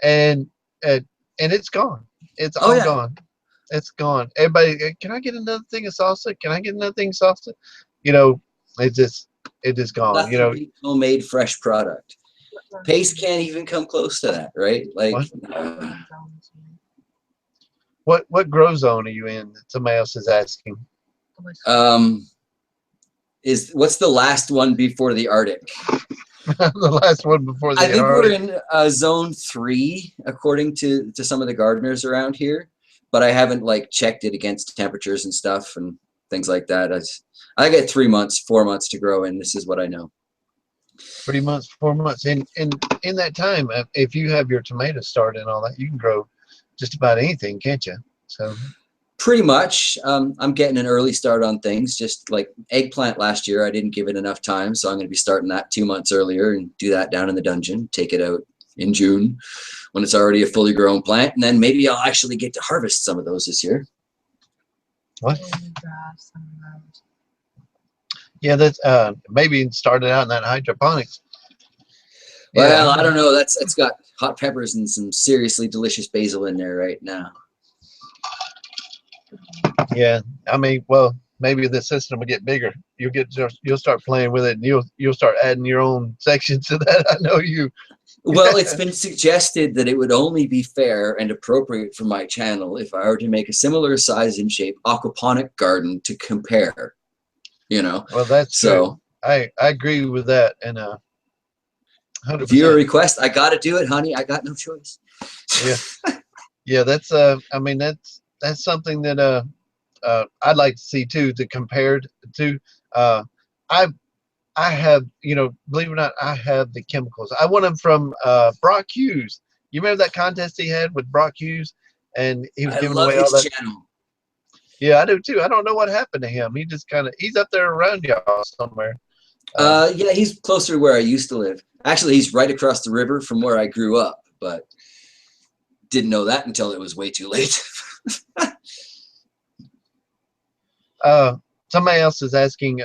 and and and it's gone. It's Oh all yeah, gone. It's gone. Everybody, can I get another thing of salsa? Can I get another thing of salsa? You know, it just gone. You nothing know beats homemade fresh product. Paste can't even come close to that, right? Like, what? What grow zone are you in? Somebody else is asking. what's the last one before the Arctic? The last one before I the think we're Arctic. in zone 3, according to some of the gardeners around here, but I haven't like checked it against temperatures and stuff and things like that. I get 3 months, 4 months to grow in. This is what I know. 3 months, 4 months, and in that time, if you have your tomatoes started and all that, you can grow just about anything, can't you? So Pretty much. I'm getting an early start on things. Just like eggplant last year, I didn't give it enough time, so I'm going to be starting that 2 months earlier and do that down in the dungeon. Take it out in June when it's already a fully grown plant, and then maybe I'll actually get to harvest some of those this year. what? Yeah, that's maybe started out in that hydroponics. Well, Yeah, I don't know. That's got hot peppers and some seriously delicious basil in there right now. yeah. I mean, well, maybe the system will get bigger. You'll start playing with it, and you'll start adding your own sections to that. I know you. Well, it's been suggested that it would only be fair and appropriate for my channel if I were to make a similar size and shape aquaponic garden to compare. You know, Well, that's so true. I agree with that, and 100%. viewer request, I got to do it, honey. I got no choice. Yeah, yeah. That's I mean, that's something that I'd like to see too. To compared to, I I have, you know, believe it or not, I have the chemicals. I want them from Brock Hughes. You remember that contest he had with Brock Hughes, and he was I giving love away all his that. channel. Yeah, I do too. I don't know what happened to him. He just he's up there around y'all somewhere. Yeah, he's closer to where I used to live. Actually, he's right across the river from where I grew up, but didn't know that until it was way too late. Somebody else is asking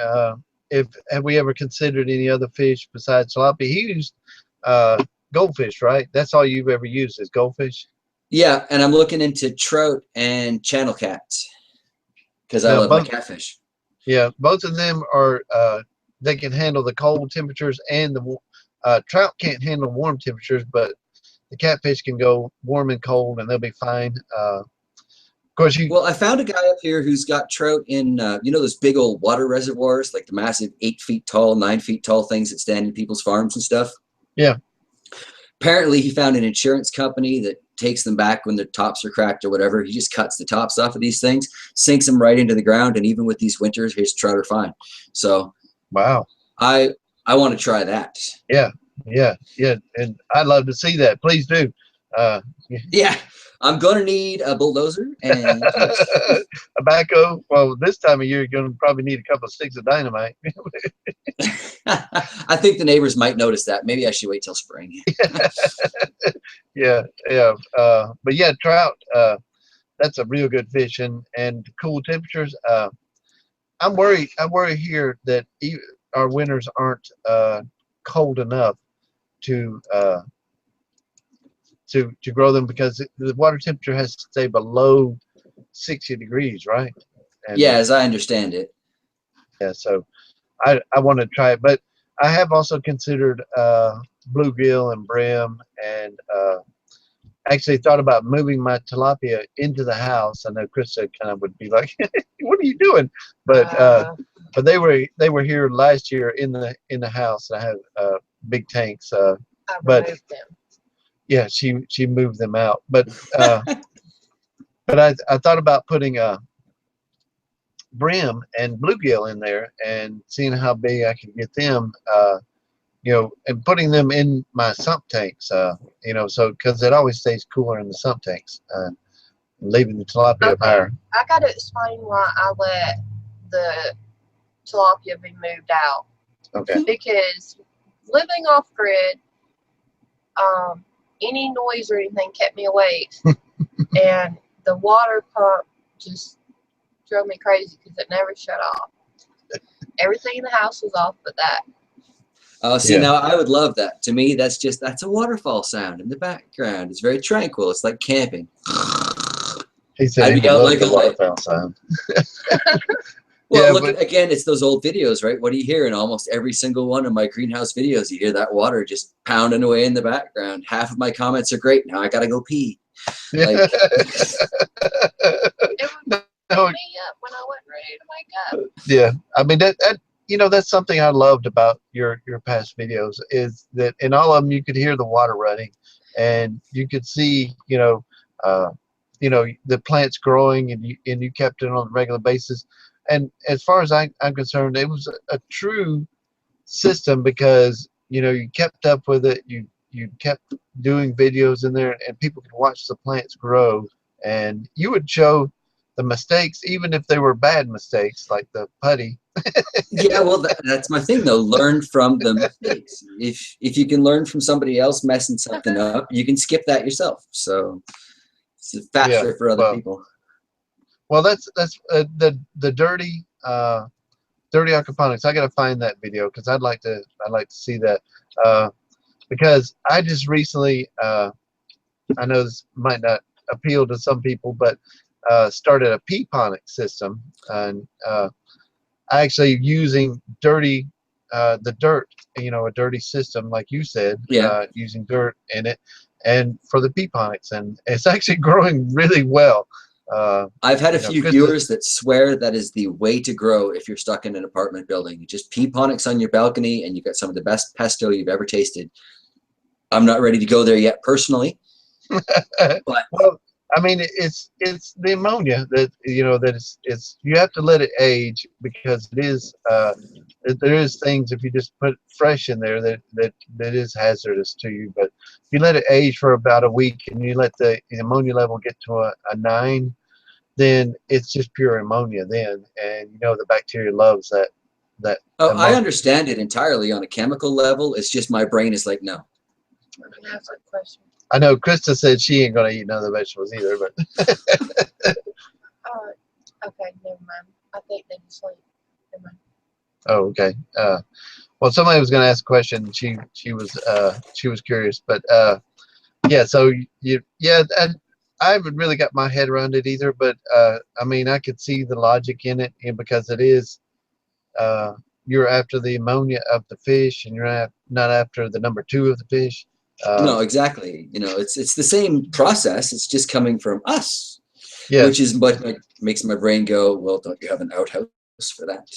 if have we ever considered any other fish besides tilapia. He used goldfish, right? That's all you've ever used is goldfish. Yeah, and I'm looking into trout and channel cats because I Now, love my both catfish. yeah, both of them are they can handle the cold temperatures, and the trout can't handle warm temperatures, but the catfish can go warm and cold, and they'll be fine. Of course, you Well, I found a guy up here who's got trout in, you know, those big old water reservoirs, like the massive 8 feet tall, 9 feet tall things that stand in people's farms and stuff. yeah. Apparently, he found an insurance company that takes them back when their tops are cracked or whatever. He just cuts the tops off of these things, sinks them right into the ground, and even with these winters, his trout are fine. So, Wow. I want to try that. Yeah, yeah, and I'd love to see that. Please do. Uh, Yeah, I'm gonna need a bulldozer and a backhoe. Well, this time of year, you're going to probably need a couple of sticks of dynamite. I think the neighbors might notice that. Maybe I should wait till spring. Yeah, yeah. But yeah, trout. That's a real good fish, and cool temperatures. I'm worried. I worry here that our winters aren't cold enough to to grow them because the water temperature has to stay below 60 degrees, right? And Yeah, as I understand it. yeah, so I want to try it, but I have also considered bluegill and brim, and actually thought about moving my tilapia into the house. I know Krista kind of would be like, "What are you doing?" But they were here last year in the house. I have big tanks, I but removed them. yeah, she moved them out. But I thought about putting a brim and bluegill in there and seeing how big I can get them. You know, and putting them in my sump tanks, you know, so because it always stays cooler in the sump tanks, leaving the tilapia up higher. I got to explain why I let the tilapia be moved out. Okay. Because living off grid, any noise or anything kept me awake, and the water pump just drove me crazy because it never shut off. Everything in the house was off but that. Oh, see, Yeah. now I would love that. To me, that's a waterfall sound in the background. It's very tranquil. It's like camping. He said I'd he be would out love like the a light. waterfowl sound. Well, Yeah, look, but again, it's those old videos, right? What do you hear in almost every single one of my greenhouse videos? You hear that water just pounding away in the background. Half of my comments are great. Now I gotta go pee. Like, It would no, wake me up when I wasn't ready to wake up. yeah, I mean that you know that's something I loved about your past videos is that in all of them you could hear the water running, and you could see you know the plants growing, and you kept it on a regular basis. And as far as I'm concerned, it was a true system because you know you kept up with it. You kept doing videos in there, and people could watch the plants grow, and you would show the mistakes, even if they were bad mistakes, like the putty. yeah, well, that's my thing, though. Learn from the mistakes. If you can learn from somebody else messing something up, you can skip that yourself. So it's Yeah, faster for other well, people. well, that's the dirty dirty aquaponics. I gotta find that video because I'd like to see that because I just recently I know this might not appeal to some people, but started a peaponic system, and actually using dirty the dirt, you know, a dirty system like you said, Yeah. using dirt in it, and for the peaponics, and it's actually growing really well. I've had a You know, few Krista, viewers that swear that is the way to grow if you're stuck in an apartment building. You just peaponics on your balcony and you got some of the best pesto you've ever tasted. I'm not ready to go there yet personally, but well, I mean, it's the ammonia that you know that it's you have to let it age because it is there is things if you just put fresh in there that is hazardous to you. But if you let it age for about a week and you let the ammonia level get to a 9, then it's just pure ammonia then, and you know the bacteria loves that oh, I ammonia. understand it entirely on a chemical level. It's just my brain is like, no. I'm gonna ask a question. I know Krista said she ain't gonna eat none of the vegetables either, but Uh, Okay, never mind. I think they just sleep. Never mind. Oh, okay. Well, somebody was going to ask a question. She was curious, but yeah. So I haven't really got my head around it either. But I mean, I could see the logic in it, and because it is, you're after the ammonia of the fish, and you're not after the number 2 of the fish. No, exactly. You know, it's the same process. It's just coming from us, Yes. which is what makes my brain go, well, don't you have an outhouse for that?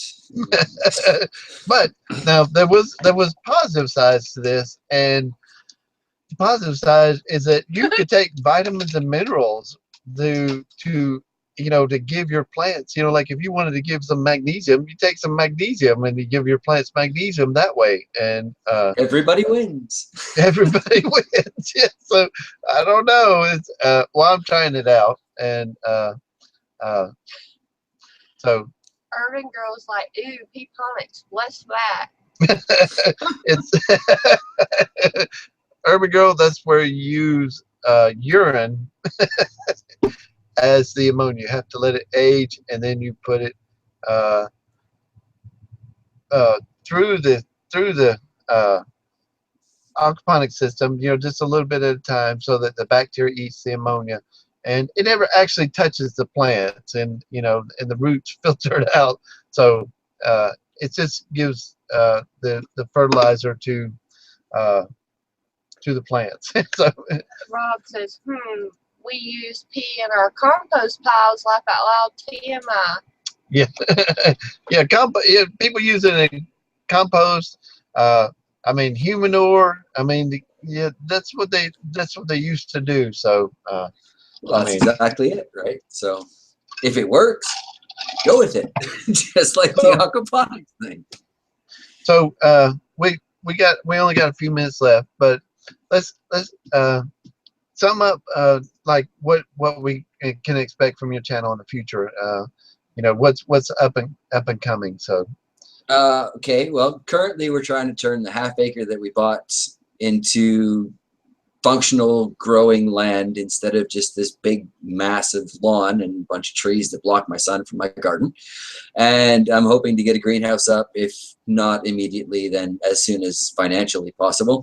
But now there was positive sides to this, and the positive side is that you could take vitamins and minerals to to give your plants. Like if you wanted to give some magnesium, you take some magnesium and you give your plants magnesium that way, and Everybody wins. everybody wins. Yeah, so I don't know. It's well, I'm trying it out, and so Urban girl's like, ooh, Aquaponics, what's that? it's Urban Girl. That's where you use urine as the ammonia. You have to let it age, and then you put it uh, through the aquaponic system. Just a little bit at a time, so that the bacteria eats the ammonia, and it never actually touches the plants, and and the roots filter it out. So it just gives the fertilizer to the plants. So Rob says, we use pee in our compost piles, laugh out loud, TMI. yeah, yeah, people use it in compost. I mean, human manure. I mean, yeah, that's what they used to do. So Well, that's exactly it, right? So if it works, go with it. Just like the aquaponics thing. So we only got a few minutes left, but let's sum up like what we can expect from your channel in the future. What's up and coming. So Okay, well, currently we're trying to turn the half acre that we bought into functional growing land instead of just this big massive lawn and a bunch of trees that block my sun from my garden. And I'm hoping to get a greenhouse up, if not immediately, then as soon as financially possible.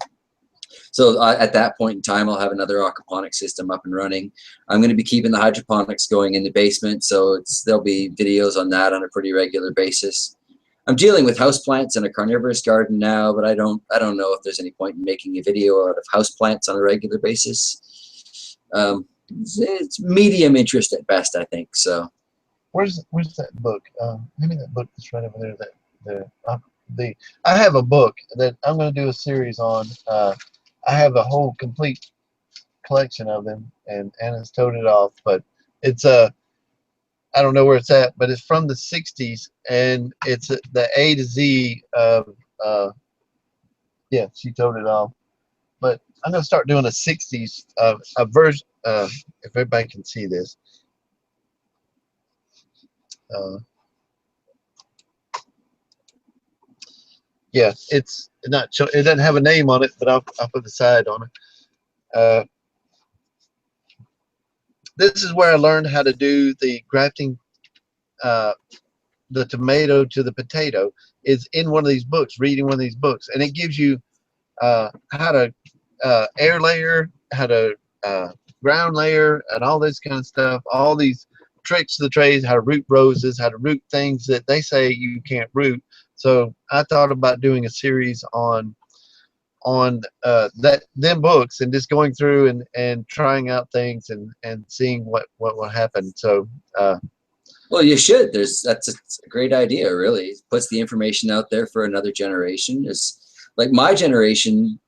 So at that point in time, I'll have another aquaponics system up and running. I'm going to be keeping the hydroponics going in the basement, so there'll be videos on that on a pretty regular basis. I'm dealing with houseplants in a carnivorous garden now, but I don't know if there's any point in making a video out of houseplants on a regular basis. It's medium interest at best, I think. So where's that book? Maybe that book that's right over there. I have a book that I'm going to do a series on. I have a whole complete collection of them, and Anna's toted it off, but it's I don't know where it's at, but it's from the 60s, and it's the A to Z of yeah, she toted it off. But I'm gonna start doing a 60s a version, if everybody can see this. Yeah, it's not. It doesn't have a name on it, but I'll put the side on it. This is where I learned how to do the grafting, the tomato to the potato. Is in one of these books, reading one of these books, and it gives you how to air layer, how to ground layer, and all this kind of stuff. All these tricks of the trade, how to root roses, how to root things that they say you can't root. So I thought about doing a series on them books, and just going through and trying out things and seeing what will happen. So well, you should. That's a great idea, really. It puts the information out there for another generation. It's like my generation,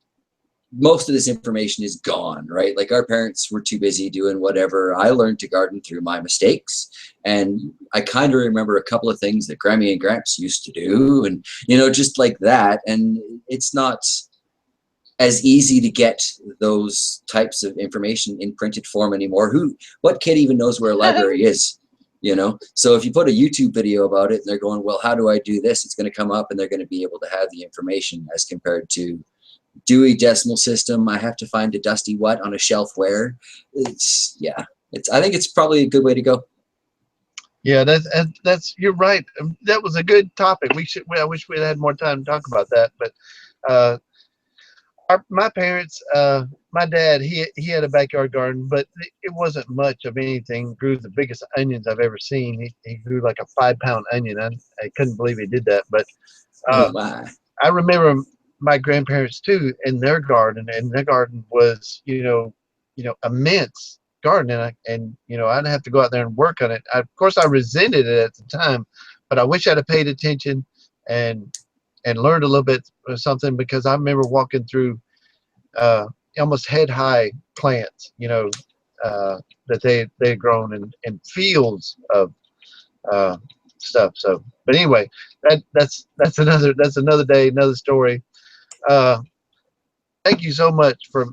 most of this information is gone, right? Like our parents were too busy doing whatever. I learned to garden through my mistakes, and I kind of remember a couple of things that Grammy and Gramps used to do, and just like that. And it's not as easy to get those types of information in printed form anymore. What kid even knows where a library is? So if you put a YouTube video about it and they're going, well, how do I do this? It's going to come up and they're going to be able to have the information, as compared to Dewey Decimal System. I have to find a dusty what on a shelf where. I think it's probably a good way to go. Yeah, that's you're right. That was a good topic. I wish we had more time to talk about that. But uh, my parents, my dad, he had a backyard garden, but it wasn't much of anything. Grew the biggest onions I've ever seen. He grew like a 5 pound onion. I couldn't believe he did that. But Oh uh, my. I remember my grandparents too in their garden, and their garden was immense garden, and I'd have to go out there and work on it. Of course, I resented it at the time, but I wish I'd have paid attention and learned a little bit of something, because I remember walking through uh, almost head high plants, that they had grown in fields of uh, stuff. So, but anyway, that's another day, another story. Uh, Thank you so much for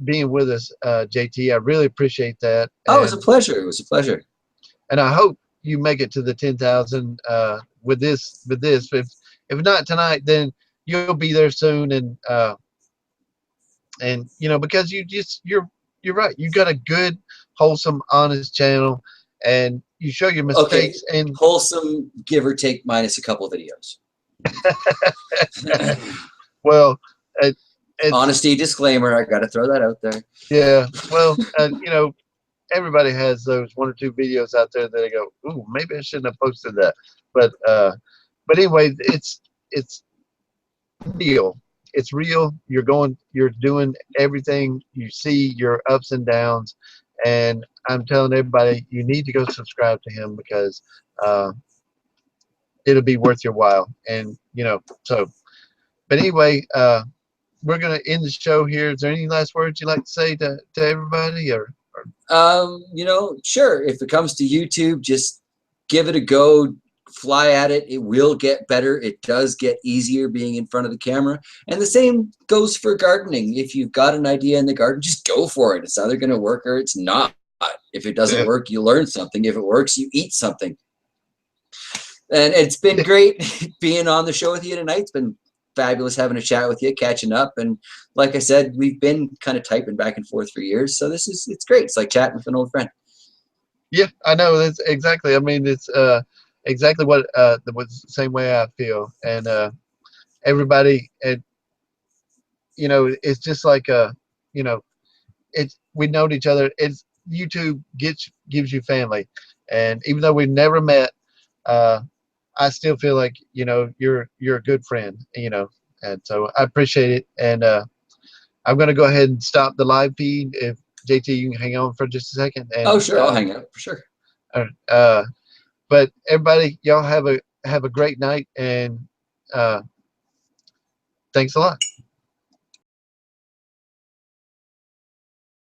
being with us, JT. I really appreciate that, Oh, it was a pleasure. It was a pleasure. and I hope you make it to the 10,000 with this. If not tonight, then you'll be there soon, and because you're right. You got a good, wholesome, honest channel, and you show your Okay, mistakes. And wholesome, give or take, minus a couple videos. well, it, it's Honesty disclaimer. I got to throw that out there. yeah. Well, everybody has those one or two videos out there that they go, ooh, maybe I shouldn't have posted that. But anyway, it's real. It's real. You're doing everything. You see your ups and downs, and I'm telling everybody you need to go subscribe to him, because uh, it'll be worth your while. And so. But anyway, we're gonna end the show here. Is there any last words you'd like to say to everybody, or? Sure. If it comes to YouTube, just give it a go. Fly at it. It will get better. It does get easier being in front of the camera. And the same goes for gardening. If you've got an idea in the garden, just go for it. It's either going to work or it's not. If it doesn't work, you learn something. If it works, you eat something. And it's been great being on the show with you tonight. It's been fabulous having a chat with you, catching up. And like I said, we've been kind of typing back and forth for years. So it's great. It's like chatting with an old friend. Yeah, I know. That's exactly. I mean, it's exactly what the same way I feel. And everybody, it's just like it's we know each other. It's YouTube gives you family, and even though we've never met, I still feel like you're a good friend. And so I appreciate it. And I'm gonna go ahead and stop the live feed. If JT, you can hang on for just a second. And oh, sure, I'll hang out for sure. But everybody, y'all have a great night, and thanks a lot.